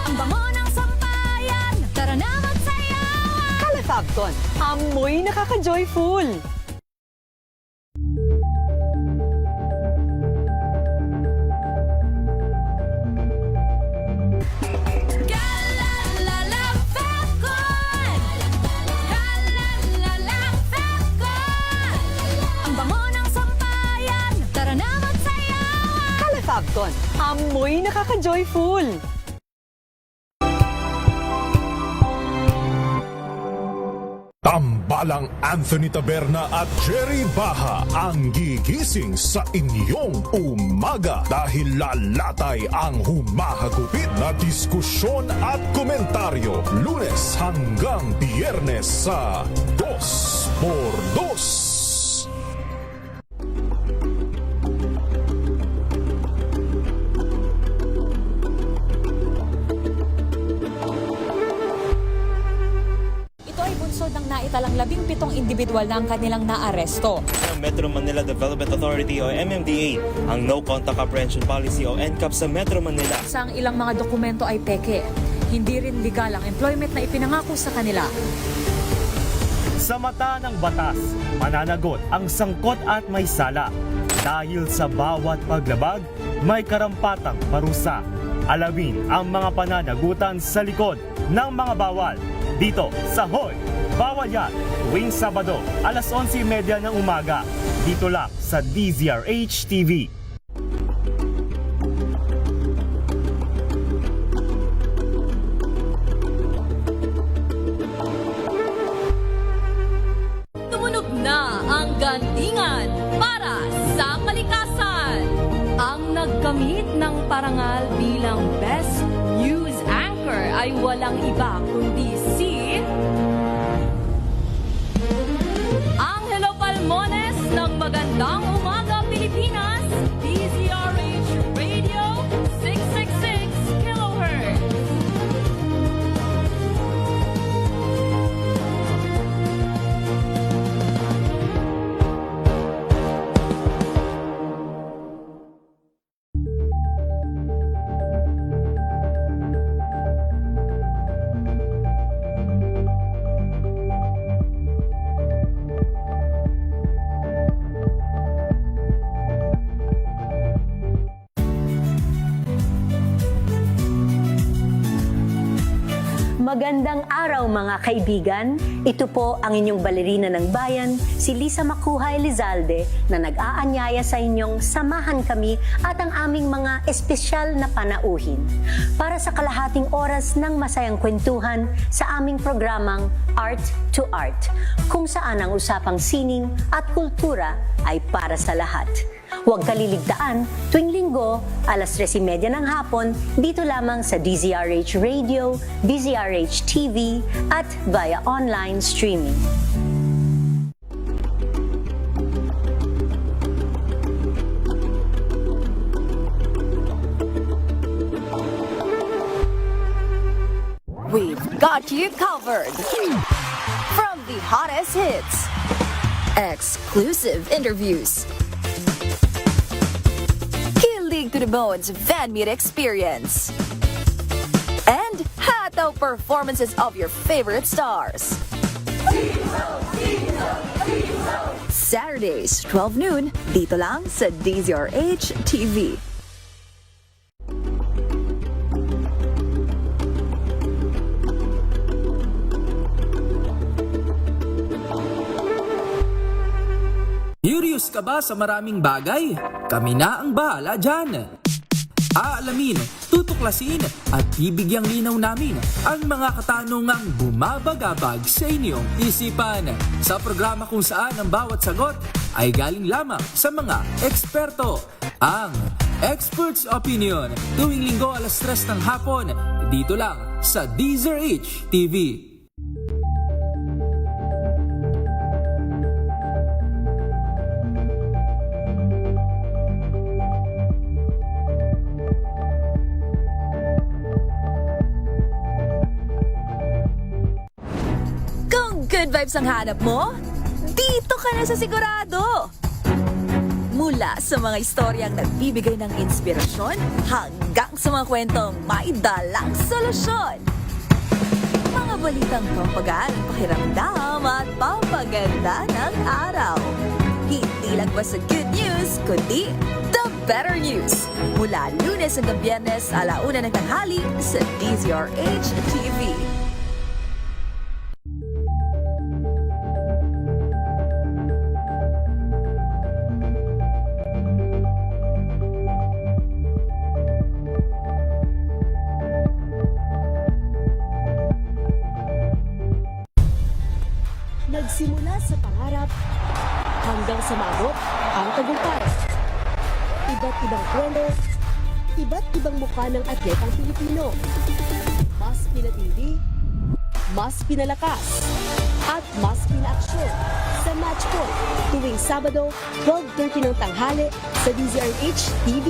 Speaker 1: Ang bango ng sampayan, tara na magsayawan!
Speaker 9: Calefacton, amoy nakaka-joyful.
Speaker 1: Ang bango ng sampayan, tara na magsayawan!
Speaker 9: Calefacton, amoy nakaka-joyful.
Speaker 12: Tambalang Anthony Taberna at Jerry Baha ang gigising sa inyong umaga dahil lalatay ang humahagupit na diskusyon at komentaryo Lunes hanggang Biyernes sa 2x2.
Speaker 1: Ito ay bunsod ng naitalang 17 individual na ang kanilang naaresto.
Speaker 6: Metro Manila Development Authority o MMDA ang No Contact Apprehension Policy o NCAP sa Metro Manila.
Speaker 1: Ang ilang mga dokumento ay peke. Hindi rin legal ang employment na ipinangako sa kanila.
Speaker 18: Sa mata ng batas, mananagot ang sangkot at may sala. Dahil sa bawat paglabag, may karampatang parusa. Alamin ang mga pananagutan sa likod ng mga bawal. Dito sa Hoy! Bawal Yan! Tuwing Sabado, alas 11:30 ng umaga. Dito lang sa DZRH TV.
Speaker 1: Tumunog na ang gandingan para sa kalikasan. Ang nagkamit ng parangal bilang Best News Anchor ay walang iba kundi si Angelo Palmones ng Magandang Umaga Pilipinas, DZRH Radio 666 kHz.
Speaker 19: Magandang araw mga kaibigan. Ito po ang inyong balerina ng bayan, si Lisa Makuha Elizalde, na nag-aanyaya sa inyong samahan kami at ang aming mga espesyal na panauhin para sa kalahating oras ng masayang kwentuhan sa aming programang Art to Art, kung saan ang usapang sining at kultura ay para sa lahat. Huwag kaliligtaan, tuwing linggo, alas 3:30 ng hapon, dito lamang sa DZRH Radio, DZRH TV, at via online streaming.
Speaker 1: We've got you covered. From the hottest hits, exclusive interviews, Kilig to the Bones fan meet experience, and hataw performances of your favorite stars. Saturdays, 12 noon, dito lang sa DZRH TV.
Speaker 14: Curious ka ba sa maraming bagay? Kami na ang bahala dyan. Aalamin, tutuklasin at bibigyang linaw namin ang mga katanungang bumabagabag sa inyong isipan. Sa programa kung saan ang bawat sagot ay galing lamang sa mga eksperto. Ang Expert's Opinion, tuwing linggo alas 3 ng hapon, dito lang sa DZRH TV.
Speaker 1: good vibes ang hanap mo? Dito ka na sa Sigurado! Mula sa mga istoryang nagbibigay ng inspirasyon hanggang sa mga kwentong may dalang solusyon. Mga balitang pampagaan ang pakiramdam at pampaganda ng araw. Hindi lang basta good news, kundi the better news. Mula Lunes hanggang Biyernes, 1:00 ng tanghali sa DZRH TV.
Speaker 4: Nagsimula sa pangarap hanggang sa maabot ang tagumpay. Iba't ibang kwento, iba't ibang mukha ng atletang Pilipino. Mas pinatindi, mas pinalakas, at mas pinaaksyon sa Match Point tuwing Sabado, 12:30 ng tanghali sa DZRH TV.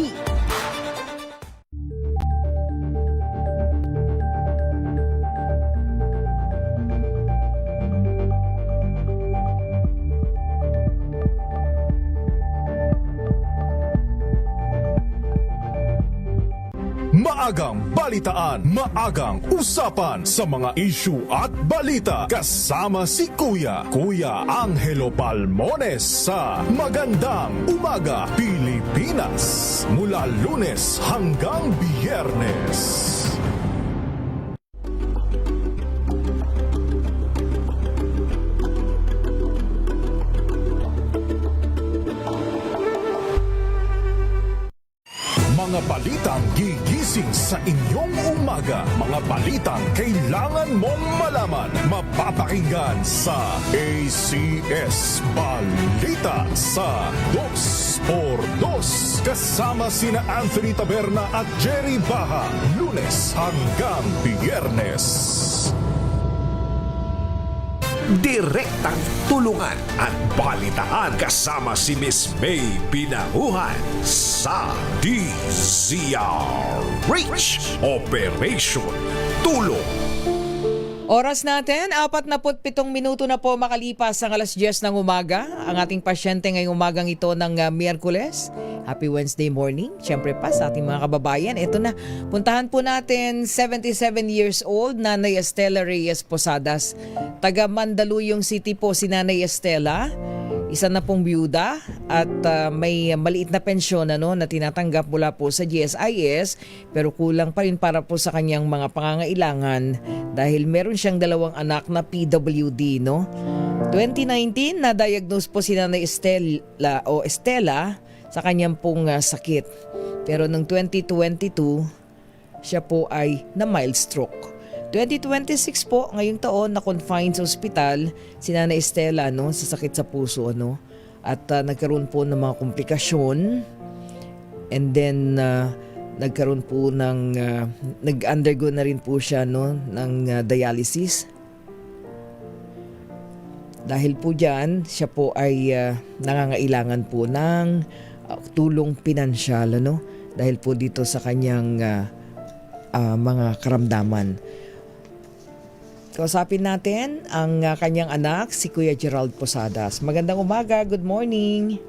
Speaker 12: Maagang balitaan, maagang usapan sa mga issue at balita kasama si Kuya Angelo Palmones sa Magandang Umaga Pilipinas mula Lunes hanggang Biyernes. Mga balitang gigising sa inyong umaga. Mga balitang kailangan mong malaman. Mapapakinggan sa ACS Balita sa 2x2 kasama sina Anthony Taberna at Jerry Baha. Lunes hanggang Biyernes.
Speaker 20: Direktang tulungan at balitaan kasama si Miss May Pinahuhan sa DZRH Operation Tulong.
Speaker 15: Oras natin, 47 minuto na po makalipas ang 10:00 ng umaga. Ang ating pasyente ngayong umagang ito ng Miyerkules. Happy Wednesday morning. Siyempre pa sa ating mga kababayan. Ito na, puntahan po natin 77 years old, Nanay Estela Reyes Posadas. Taga Mandaluyong City po si Nanay Estela. Isa na pong byuda at may maliit na pensyon na tinatanggap mula po sa GSIS pero kulang pa rin para po sa kanyang mga pangangailangan dahil meron siyang 2 anak na PWD. 2019 na-diagnose po si Nanay Estela sa kanyang pong sakit. Pero noong 2022 siya po ay na mild stroke. 2026 po, ngayong taon, na-confine sa ospital si Nanay Estela sa sakit sa puso. At nagkaroon po ng mga komplikasyon. And then, nagkaroon po ng, nag-undergo na rin po siya ng dialysis. Dahil po dyan, siya po ay nangangailangan po ng tulong pinansyal. Dahil po dito sa kanyang mga karamdaman. Kausapin natin ang kanyang anak, si Kuya Gerald Posadas. Magandang umaga, good morning.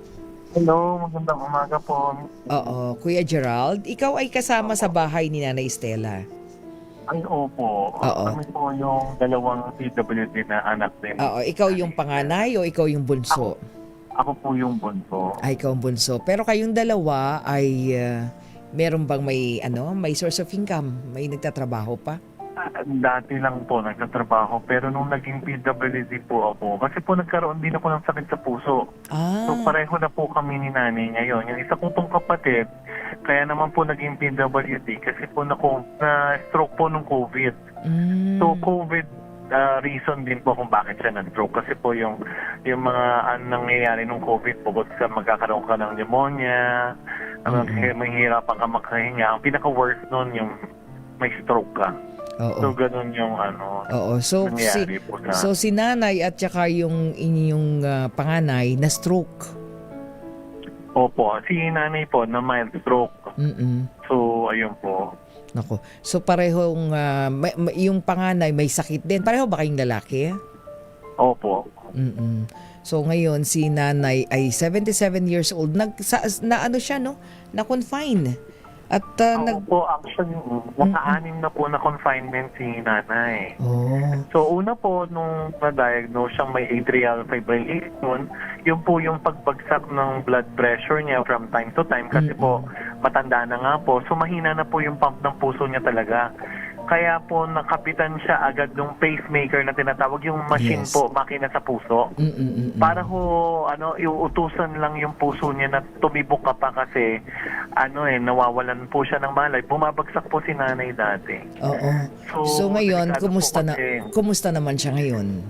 Speaker 21: Hello, magandang umaga po.
Speaker 15: Oo, Kuya Gerald, ikaw ay kasama sa bahay ni Nanay Estela.
Speaker 21: Ay, opo.
Speaker 15: Oo.
Speaker 21: Kami po yung 2 PWD na anak din.
Speaker 15: Oo, ikaw yung panganay o ikaw yung bunso?
Speaker 21: Ako po yung bunso.
Speaker 15: Ay, ikaw ang bunso. Pero kayong dalawa ay meron bang may source of income? May nagtatrabaho pa?
Speaker 21: Dati lang po nagtatrabaho pero nung naging PWD po ako, kasi po nagkaroon din ako ng sakit sa puso. So pareho na po kami ni nanay ngayon. Yung isa kong pong kapatid, kaya naman po naging PWD kasi po na-stroke po nung COVID. So COVID reason din po kung bakit siya na-stroke kasi po yung mga nangyayari nung COVID po sa magkakaroon ka ng pneumonia, mahihirapan ka makahinga. Ang pinaka-worst nun yung may stroke ka.
Speaker 15: Oo.
Speaker 21: So, ganun yung
Speaker 15: Oo.
Speaker 21: nangyari po sa...
Speaker 15: So, si nanay at saka yung inyong panganay na stroke.
Speaker 21: Opo. Si nanay po na mild stroke. So, ayun po.
Speaker 15: Nako. So, parehong yung panganay may sakit din. Pareho ba kayong lalaki?
Speaker 21: Opo.
Speaker 15: So ngayon si nanay ay 77 years old. Na ano siya, no? Na-confine. At
Speaker 21: Po, actually, maka-anim na po na confinement si nanay. So, una po, nung na-diagnose siyang may atrial fibrillation, yun po yung pagbagsak ng blood pressure niya from time to time kasi po, matanda na nga po. So, mahina na po yung pump ng puso niya talaga. Kaya po nakapitan siya agad ng pacemaker na tinatawag, yung machine po, makina sa puso. Para ho, iuutusan lang yung puso niya na tumibok ka pa kasi nawawalan po siya ng malay. Bumabagsak po si nanay dati.
Speaker 15: So ngayon, kumusta naman siya ngayon?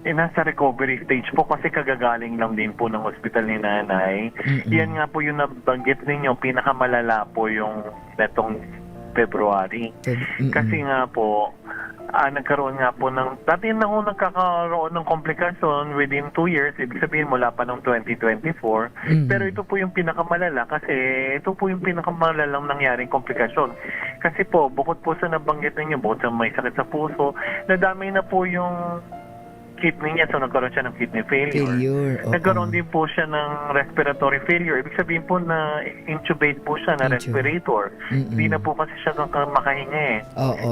Speaker 21: Nasa recovery stage po kasi kagagaling lang din po ng hospital ni nanay. Yan nga po yung nabanggit ninyo, pinakamalala po yung netong February. Kasi nga po, nagkaroon nga po dati na ho nagkakaroon ng komplikasyon within 2 years, ibig sabihin mula pa ng 2024. Pero ito po yung pinakamalala kasi ito po yung pinakamalalang nangyaring komplikasyon. Kasi po, bukod po sa nabanggit ninyo, bukod sa may sakit sa puso, nadamay na po yung kidney niya, so nagkaroon siya ng kidney failure. Nagkaroon din po siya ng respiratory failure. Ibig sabihin po na intubate po siya na respirator. Hindi na po kasi siya makahinga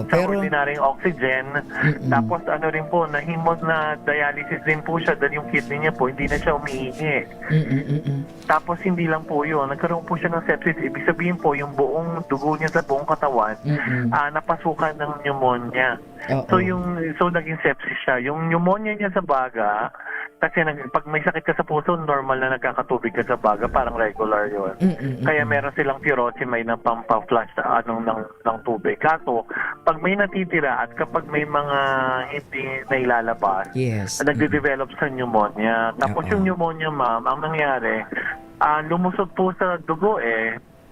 Speaker 21: sa ordinaryong oxygen. Tapos rin po, na dialysis din po siya dahil yung kidney niya po, hindi na siya umiihi. Tapos hindi lang po yun, nagkaroon po siya ng sepsis. Ibig sabihin po, yung buong dugo niya sa buong katawan, napasukan ng pneumonia. So naging sepsis siya. Yung pneumonia niya sa baga, kasi pag may sakit ka sa puso, normal na nagkakatubig ka sa baga, parang regular yun. Kaya meron silang furosemide na pampa-flush ng tubig. Kaso, pag may natitira at kapag may mga hindi nailalabas, nagde-develop sa pneumonia. Tapos yung pneumonia, ma'am, ang nangyari, lumusog po sa dugo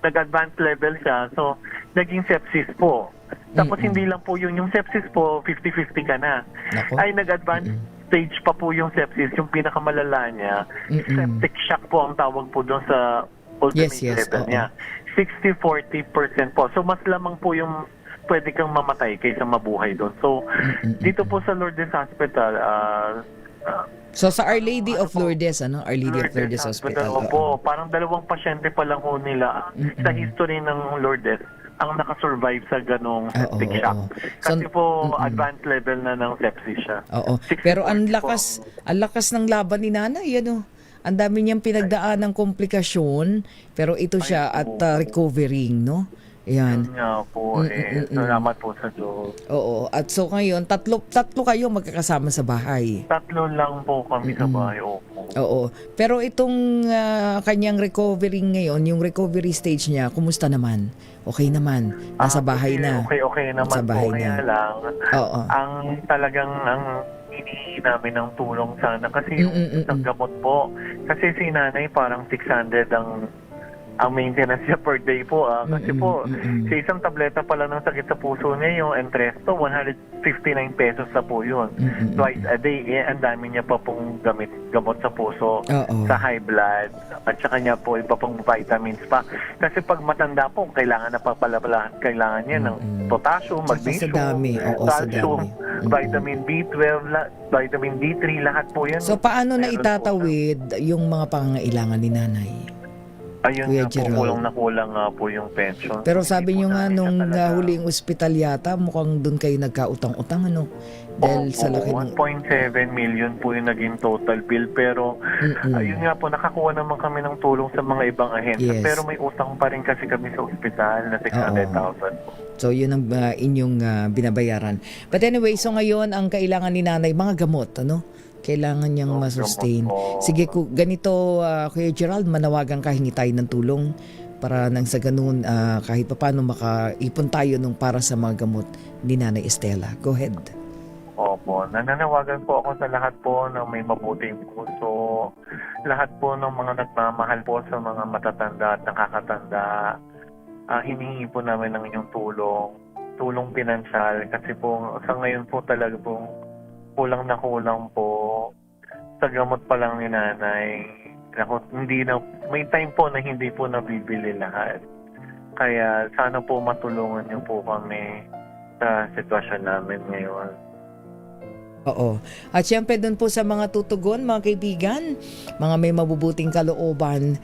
Speaker 21: nag-advanced level siya, so naging sepsis po. Tapos hindi lang po yung sepsis po, 50-50 ka na. Ay nag-advanced stage pa po yung sepsis, yung pinakamalala niya. Septic shock po ang tawag po doon sa ultimate level niya. 60-40% po. So mas lamang po yung pwede kang mamatay kaysa mabuhay doon. So dito po sa Lourdes Hospital,
Speaker 15: so sa Our Lady of Lourdes, Our Lady of Lourdes Hospital.
Speaker 21: Opo, parang 2 pasyente pa lang ho nila sa history ng Lourdes ang nakasurvive sa ganong septic shock. Kasi po, advanced level na ng sepsis siya.
Speaker 15: Pero ang lakas ng laban ni nanay, ang dami niyang pinagdaan ng komplikasyon, pero ito siya at recovering, no? Yan.
Speaker 21: Yun nga po, salamat po sa Diyos.
Speaker 15: At so ngayon, tatlo kayo magkakasama sa bahay.
Speaker 21: 3 lang po kami sa bahay,
Speaker 15: Pero itong kanyang recovering ngayon, yung recovery stage niya, kumusta naman? Okay naman. Nasa bahay na.
Speaker 21: Okay naman
Speaker 15: sa bahay
Speaker 21: po. Kaya lang, ang talagang hinihingi namin ng tulong sana. Kasi yung isang gamot po, kasi si nanay parang 600 ang maintenance niya per day po. Kasi po, sa isang tableta pala ng sakit sa puso niya, yung Entresto, 159 pesos na po yun. Twice a day. Ang dami niya pa pong gamot sa puso, sa high blood, at saka niya po iba pong vitamins pa. Kasi pag matanda po, kailangan na papalabalahan, kailangan niya ng potassium, magnesium, calcium, vitamin B12, vitamin D3, lahat po yan.
Speaker 15: So paano na itatawid yung mga pangangailangan ni nanay?
Speaker 21: Ayun nga po, kulang nga po yung pension.
Speaker 15: Pero sabi nyo nga, nung huling ospital yata, mukhang doon kayo nagkautang-utang, Dahil sa laki ng
Speaker 21: 1.7 million po yung naging total bill. Pero, ayun nga po, nakakuha naman kami ng tulong sa mga ibang ahensya. Pero may utang pa rin kasi kami sa ospital na 600,000 po.
Speaker 15: So, yun ang inyong binabayaran. But anyway, so ngayon, ang kailangan ni nanay, mga gamot, kailangan niyang masustain. Sige, ganito, Kuya Gerald, manawagan ka, hingi tayo ng tulong para nang sa ganun, kahit paano makaipon tayo para sa mga gamot ni Nanay Estela. Go ahead.
Speaker 21: Opo, nananawagan po ako sa lahat po ng may mabuting puso, lahat po ng mga nagmamahal po sa mga matatanda at nakakatanda. Hinihingi po namin ng inyong tulong pinansyal, kasi po sa ngayon po talaga po kulang na kulang po sa gamot pa lang ni nanay. May time po na hindi po nabibili lahat. Kaya sana po matulungan niyo po kami sa sitwasyon namin ngayon.
Speaker 15: Oo. At syempre doon po sa mga tutugon, mga kaibigan, mga may mabubuting kalooban,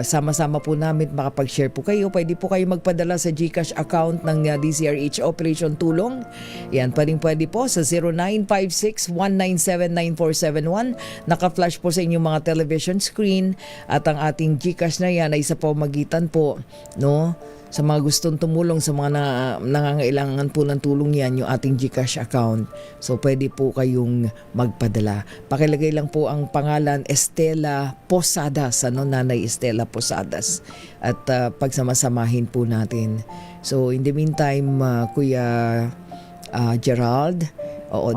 Speaker 15: sama-sama po namin, makapag-share po kayo. Pwede po kayo magpadala sa GCash account ng DZRH Operation Tulong. Yan, pwede po sa 0956-197-9471. Naka-flash po sa inyong mga television screen at ang ating GCash na yan ay sa pamamagitan po, no? Sa mga gustong tumulong, sa mga nangangailangan po ng tulong yan, yung ating GCash account. So, pwede po kayong magpadala. Pakilagay lang po ang pangalan Estela Posadas, Nanay Estela Posadas. At pagsamasamahin po natin. So, in the meantime, Kuya Gerald,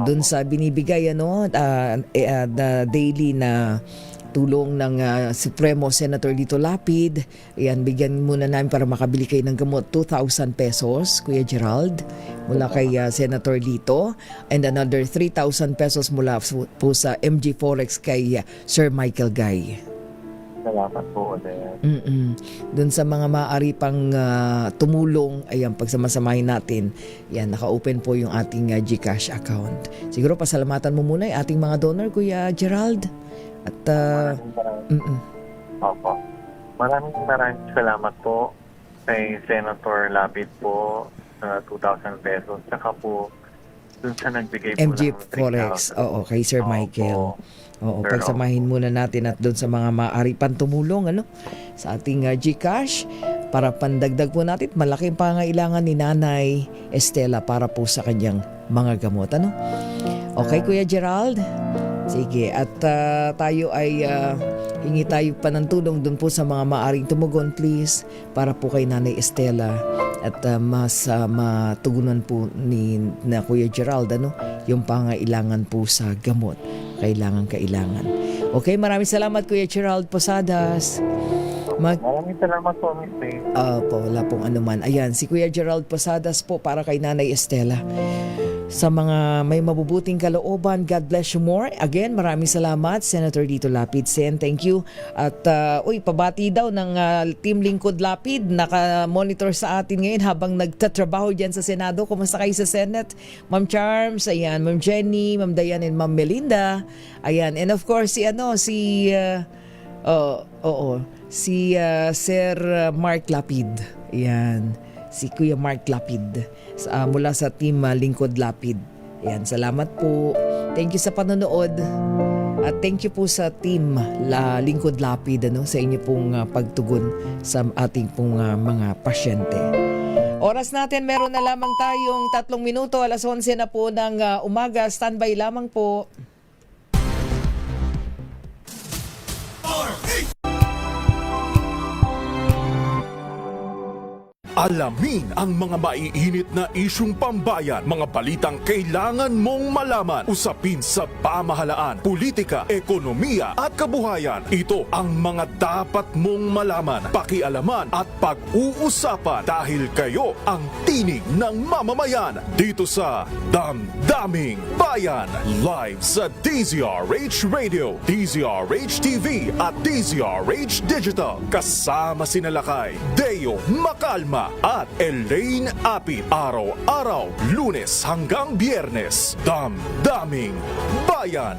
Speaker 15: dun sa binibigay, the daily na tulong ng Supremo Senator Lito Lapid. Ayan, bigyan muna namin para makabili kayo ng gamot, 2,000 pesos, Kuya Gerald, mula kay Senator Lito. And another 3,000 pesos mula po sa MG Forex kay Sir Michael Guy.
Speaker 21: Salamat po ulit.
Speaker 15: Doon sa mga maaari pang tumulong, ayan, pagsamasamahin natin, yan, naka-open po yung ating GCash account. Siguro pasalamatan mo muna yung ating mga donor, Kuya Gerald. At
Speaker 21: Maraming salamat po kay Senator Lapid po sa 2,000 pesos. Tsaka po dun sa nagbigay po
Speaker 15: MG
Speaker 21: ng 3,000.
Speaker 15: Forex, kay Sir Michael. Pagsamahin muna natin at doon sa mga maaari pang tumulong sa ating GCash para pandagdag po natin. Malaking pangailangan ni Nanay Estela para po sa kanyang mga gamot. Okay, Kuya Gerald? Sige, at tayo ay hingi tayo pa ng tulong doon po sa mga maaring tumugon, please, para po kay Nanay Estela at mas matugunan po ni Kuya Gerald yung pangailangan po sa gamot. Kailangan. Okay, maraming salamat, Kuya Gerald Posadas.
Speaker 21: Maraming salamat po, Miss May.
Speaker 15: Wala pong anuman. Ayan, si Kuya Gerald Posadas po para kay Nanay Estela. Sa mga may mabubuting kalooban, God bless you more. Again, maraming salamat, Senator Lito Lapid. Thank you. At pabati daw ng Team Lingkod Lapid. Naka-monitor sa atin ngayon habang nagtatrabaho dyan sa Senado. Kumusta kayo sa Senate? Ma'am Charms, ayan, Ma'am Jenny, Ma'am Diane, and Ma'am Melinda. Ayan, and of course, si Sir Mark Lapid. Ayan, si Kuya Mark Lapid mula sa Team Lingkod Lapid. Ayan, salamat po. Thank you sa panonood. At thank you po sa Team Lingkod Lapid sa inyo pong pagtugon sa ating pong mga pasyente. Oras natin, meron na lamang tayong 3 minuto. 11:00 na po ng umaga. Standby lamang po.
Speaker 20: Alamin ang mga maiinit na isyung pambayan, mga balitang kailangan mong malaman, usapin sa pamahalaan, politika, ekonomiya at kabuhayan. Ito ang mga dapat mong malaman, pakialaman at pag-uusapan dahil kayo ang tinig ng mamamayan dito sa Damdaming Bayan. Live sa DZRH Radio, DZRH TV at DZRH Digital. Kasama sinalakay Deo Macalma at Elaine Apit. Araw-araw, Lunes hanggang Biyernes. Damdaming Bayan.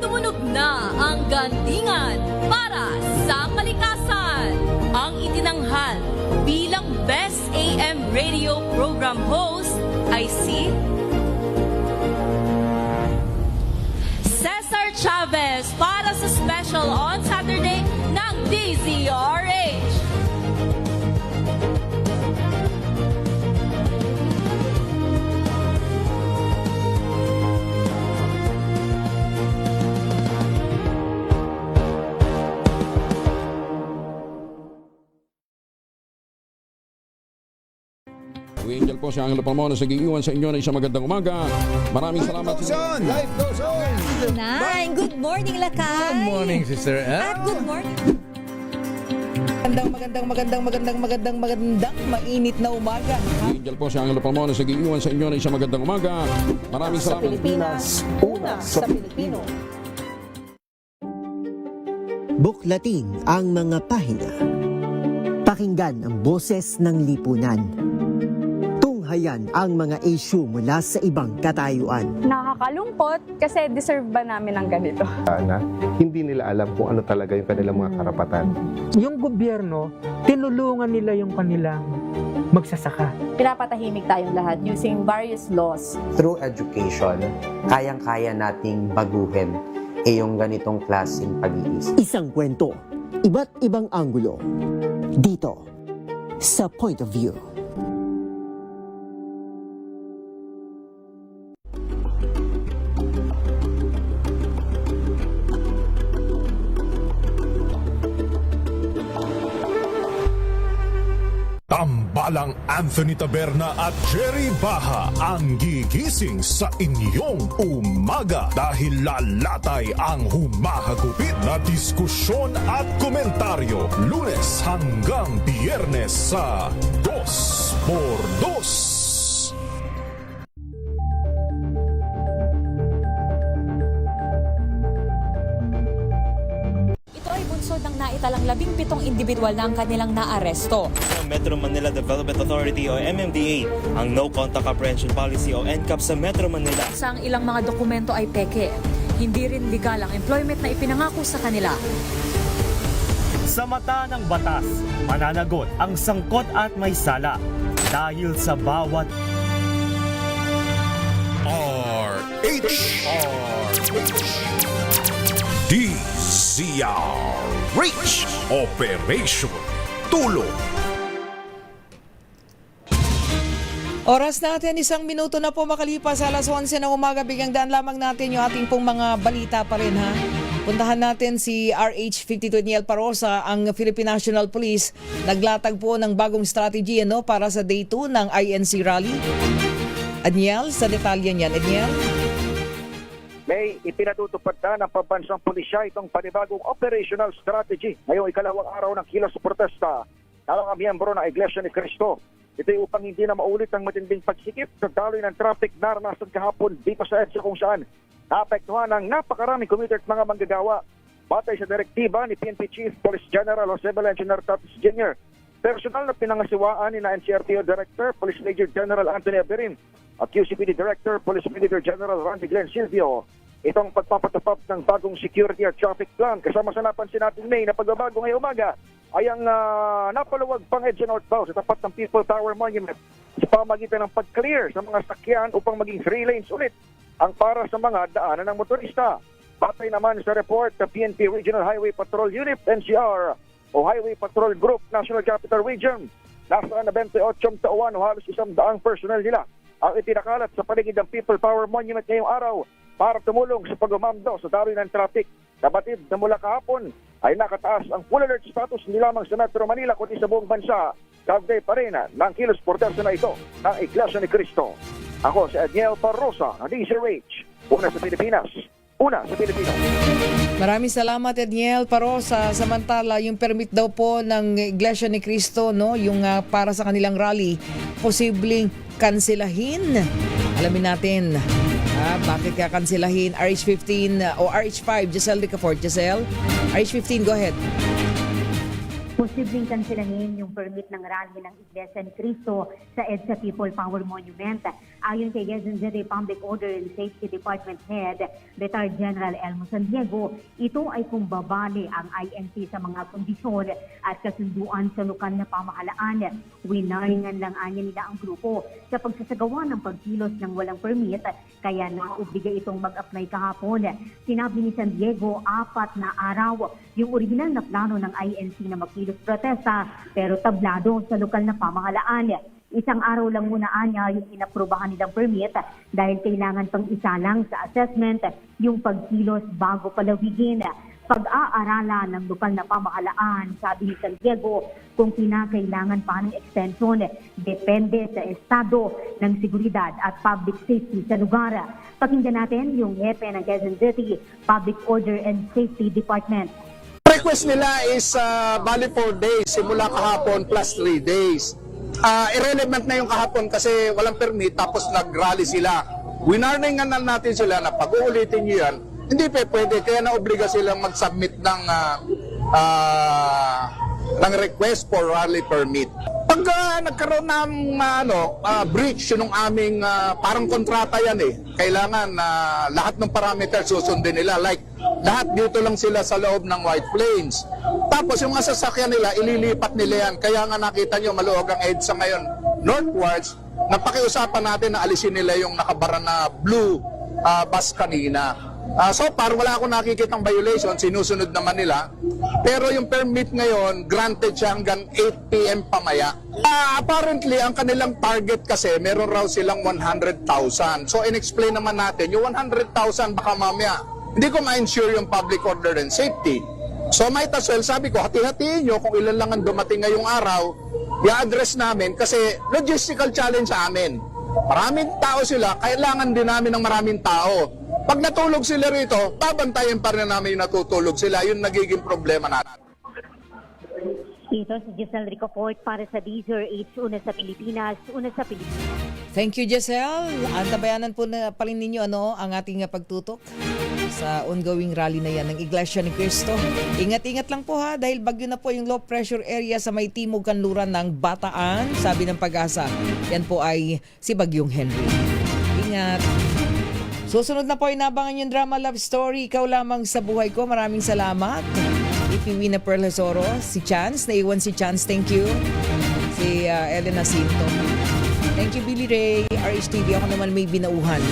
Speaker 1: Tumunog na ang gandingan para sa kalikasan. Ang itinanghal bilang Best AM Radio Program Host ay si Cesar Chavez para sa special on Saturday ng DZRH.
Speaker 2: Angel po si Angelo Palmona sa giiwan sa inyo na isang magandang umaga. Maraming salamat.
Speaker 22: Life goes on!
Speaker 1: Good morning, Lakay!
Speaker 22: Good morning, Sister Ann.
Speaker 1: At good morning.
Speaker 15: Magandang mainit na umaga.
Speaker 2: Angel po si Angelo Palmona sa giiwan sa inyo na isang magandang umaga. Maraming salamat.
Speaker 5: Pilipinas, una sa Pilipino.
Speaker 7: Buklatin ang mga pahina. Pakinggan ang boses ng lipunan. Tunghayan ang mga issue mula sa ibang katayuan.
Speaker 8: Nakakalungkot kasi deserve ba namin ng ganito?
Speaker 23: Na hindi nila alam kung ano talaga yung kanilang mga karapatan.
Speaker 24: Yung gobyerno, tinulungan nila yung kanilang magsasaka.
Speaker 8: Pinapatahimik tayong lahat using various laws.
Speaker 25: Through education, kayang-kaya nating baguhin yung ganitong klaseng pag-iisip.
Speaker 7: Isang kwento, iba't ibang anggulo. Dito, sa Point of View.
Speaker 20: Tambalang Anthony Taberna at Jerry Baha ang gigising sa inyong umaga dahil lalatay ang humahagupit na diskusyon at komentaryo Lunes hanggang Biyernes sa 2x2.
Speaker 1: Ng naitalang 17 individual na ang kanilang naaresto.
Speaker 6: Ang Metro Manila Development Authority o MMDA ang No Contact Apprehension Policy o NCAP sa Metro Manila.
Speaker 1: Sa ang ilang mga dokumento ay peke. Hindi rin legal ang employment na ipinangako sa kanila.
Speaker 18: Sa mata ng batas, mananagot ang sangkot at may sala dahil sa bawat
Speaker 20: DZRH Operation Tulong.
Speaker 15: Oras natin, 1 minuto na po makalipas alas 11 ng umaga. Bigyang daan lamang natin yung ating pong mga balita pa rin, ha. Puntahan natin si RH52 Edniel Parosa, ang Philippine National Police. Naglatag po ng bagong strategy para sa Day 2 ng INC Rally. Edniel, sa detalye niyan. Edniel?
Speaker 26: May ipinatutupad na ng pambansang pulisya itong panibagong operational strategy ngayong ikalawang araw ng kilos protesta ng mga miyembro ng Iglesia ni Cristo. Ito ay upang hindi na maulit ang matinding pagsikip sa daloy ng traffic na naranasan kahapon dito sa EDSA kung saan naapektuhan ng napakaraming commuter at mga manggagawa. Batay sa direktiba ni PNP Chief Police General Jose Engineer Tatis Jr., personal na pinangasiwaan ni na NCRPO Director Police Major General Anthony Aberin at QCPD Director Police Brigadier General Randy Glenn Silvio itong pagpapatupad ng bagong security at traffic plan. Kasama sa napansin natin May na pagbabago ngayong umaga ay ang napaluwag pang EDSA Northbound sa tapat ng People Tower Monument sa pamagitan ng pag-clear sa mga sakyan upang maging 3 lanes ulit ang para sa mga daanan ng motorista. Batay naman sa report ng PNP Regional Highway Patrol Unit, NCR, o Highway Patrol Group, National Capital Region, nasa 28 tauhan o halos 100 personnel nila ang itinakalat sa paligid ng People Power Monument ngayong araw para tumulong sa pag-umando sa daloy ng traffic. Kabatid na mula kahapon ay nakataas ang full alert status hindi lamang sa Metro Manila kundi sa buong bansa. Kaugnay pa rin ng kilos protesta na ito ng Iglesia ni Cristo. Ako si Edniel Parosa ng DZRH. Una sa Pilipinas. Una sa Pilipinas.
Speaker 15: Maraming salamat Edniel Parosa. Samantala, yung permit daw po ng Iglesia ni Cristo, yung para sa kanilang rally, posibleng kanselahin. Alamin natin bakit kakansilahin. RH15 o RH5, Giselle Ricafort. Giselle, RH15, go ahead.
Speaker 27: Posibleng kanselahin yung permit ng rally ng Iglesia ni Cristo sa EDSA People Power Monument. Ayon kay Quezon City Public Order and Safety Department Head, Retired General Elmo San Diego, ito ay kung babali ang INC sa mga kondisyon at kasunduan sa lokal na pamahalaan. Winaringan lang anya nila ang grupo sa pagsasagawa ng pagkilos ng walang permit, kaya naobliga itong mag-apply kahapon. Sinabi ni San Diego, 4 na araw yung original na plano ng INC na makilos protesta pero tablado sa lokal na pamahalaan. 1 araw lang muna anya yung inaprubahan nilang permit dahil kailangan pang isalang sa assessment yung pagkilos bago palawigin. Pag-aaralan ng lokal na pamahalaan, sabi ni San Diego, kung kinakailangan pa ng extension, depende sa estado ng seguridad at public safety sa lugar. Pakinggan natin yung hepe ng Quezon City Public Order and Safety Department.
Speaker 28: Request nila is bali 4 days, simula kahapon plus 3 days. Irrelevant na yung kahapon kasi walang permit tapos nag-rally sila. Winarningan na natin sila na pag-uulitin nyo yan, hindi pa pwede. Kaya naobliga silang mag-submit ng ng request for rally permit. Pag nagkaroon ng breach yung aming parang kontrata yan eh. Kailangan lahat ng parameters susundin nila. Like lahat dito lang sila sa loob ng White Plains. Tapos yung mga sasakyan nila, ililipat nila yan. Kaya nga nakita nyo maluwag ang EDSA ngayon northwards. Napakiusapan natin na alisin nila yung nakabara na blue bus kanina. So far, wala akong nakikitang violation, sinusunod naman nila. Pero yung permit ngayon, granted siya hanggang 8 p.m. pamaya. Apparently, ang kanilang target kasi, meron raw silang 100,000. So, in-explain naman natin, yung 100,000 baka mamaya, hindi ko ma-ensure yung public order and safety. So, might as well, sabi ko, hati-hatiin nyo kung ilan lang ang dumating ngayong araw, i-address namin kasi logistical challenge sa amin. Maraming tao sila, kailangan din namin ng maraming tao. Pag natulog sila rito, babantayan pa rin namin yung natutulog sila. Yun nagiging problema natin.
Speaker 27: Ito si Giselle Ricoport para sa DZRH, una sa Pilipinas, una sa Pilipinas.
Speaker 15: Thank you, Giselle. Antabayanan po na pa rin ninyo ang ating pagtutok sa ongoing rally na yan ng Iglesia ni Cristo. Ingat-ingat lang po ha dahil bagyo na po yung low pressure area sa may timog kanluran ng Bataan. Sabi ng Pag-asa, yan po ay si Bagyong Henry. Ingat. Susunod na po, inabangan yung drama love story, Ikaw Lamang sa Buhay Ko. Maraming salamat. Ipiwi na Pearl Hesoro, si Chance, naiwan si Chance, thank you. Si Elena Cinto. Thank you, Billy Ray. RHTV, ako naman may binauhan.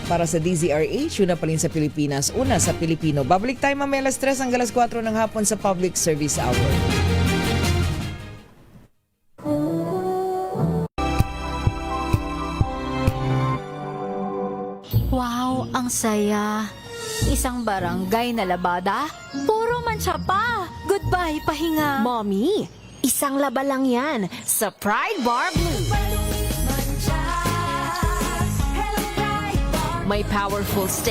Speaker 15: Para sa DZRH, una pa rin sa Pilipinas, una sa Pilipino. Babalik tayo mamaya alas 3 hanggang alas 4 ng hapon sa Public Service Hour.
Speaker 3: Wow, ang saya. Isang barangay na labada, puro mancha pa. Goodbye, pahinga.
Speaker 4: Mommy, isang laba lang yan sa Pride Bar Blue. May powerful stain.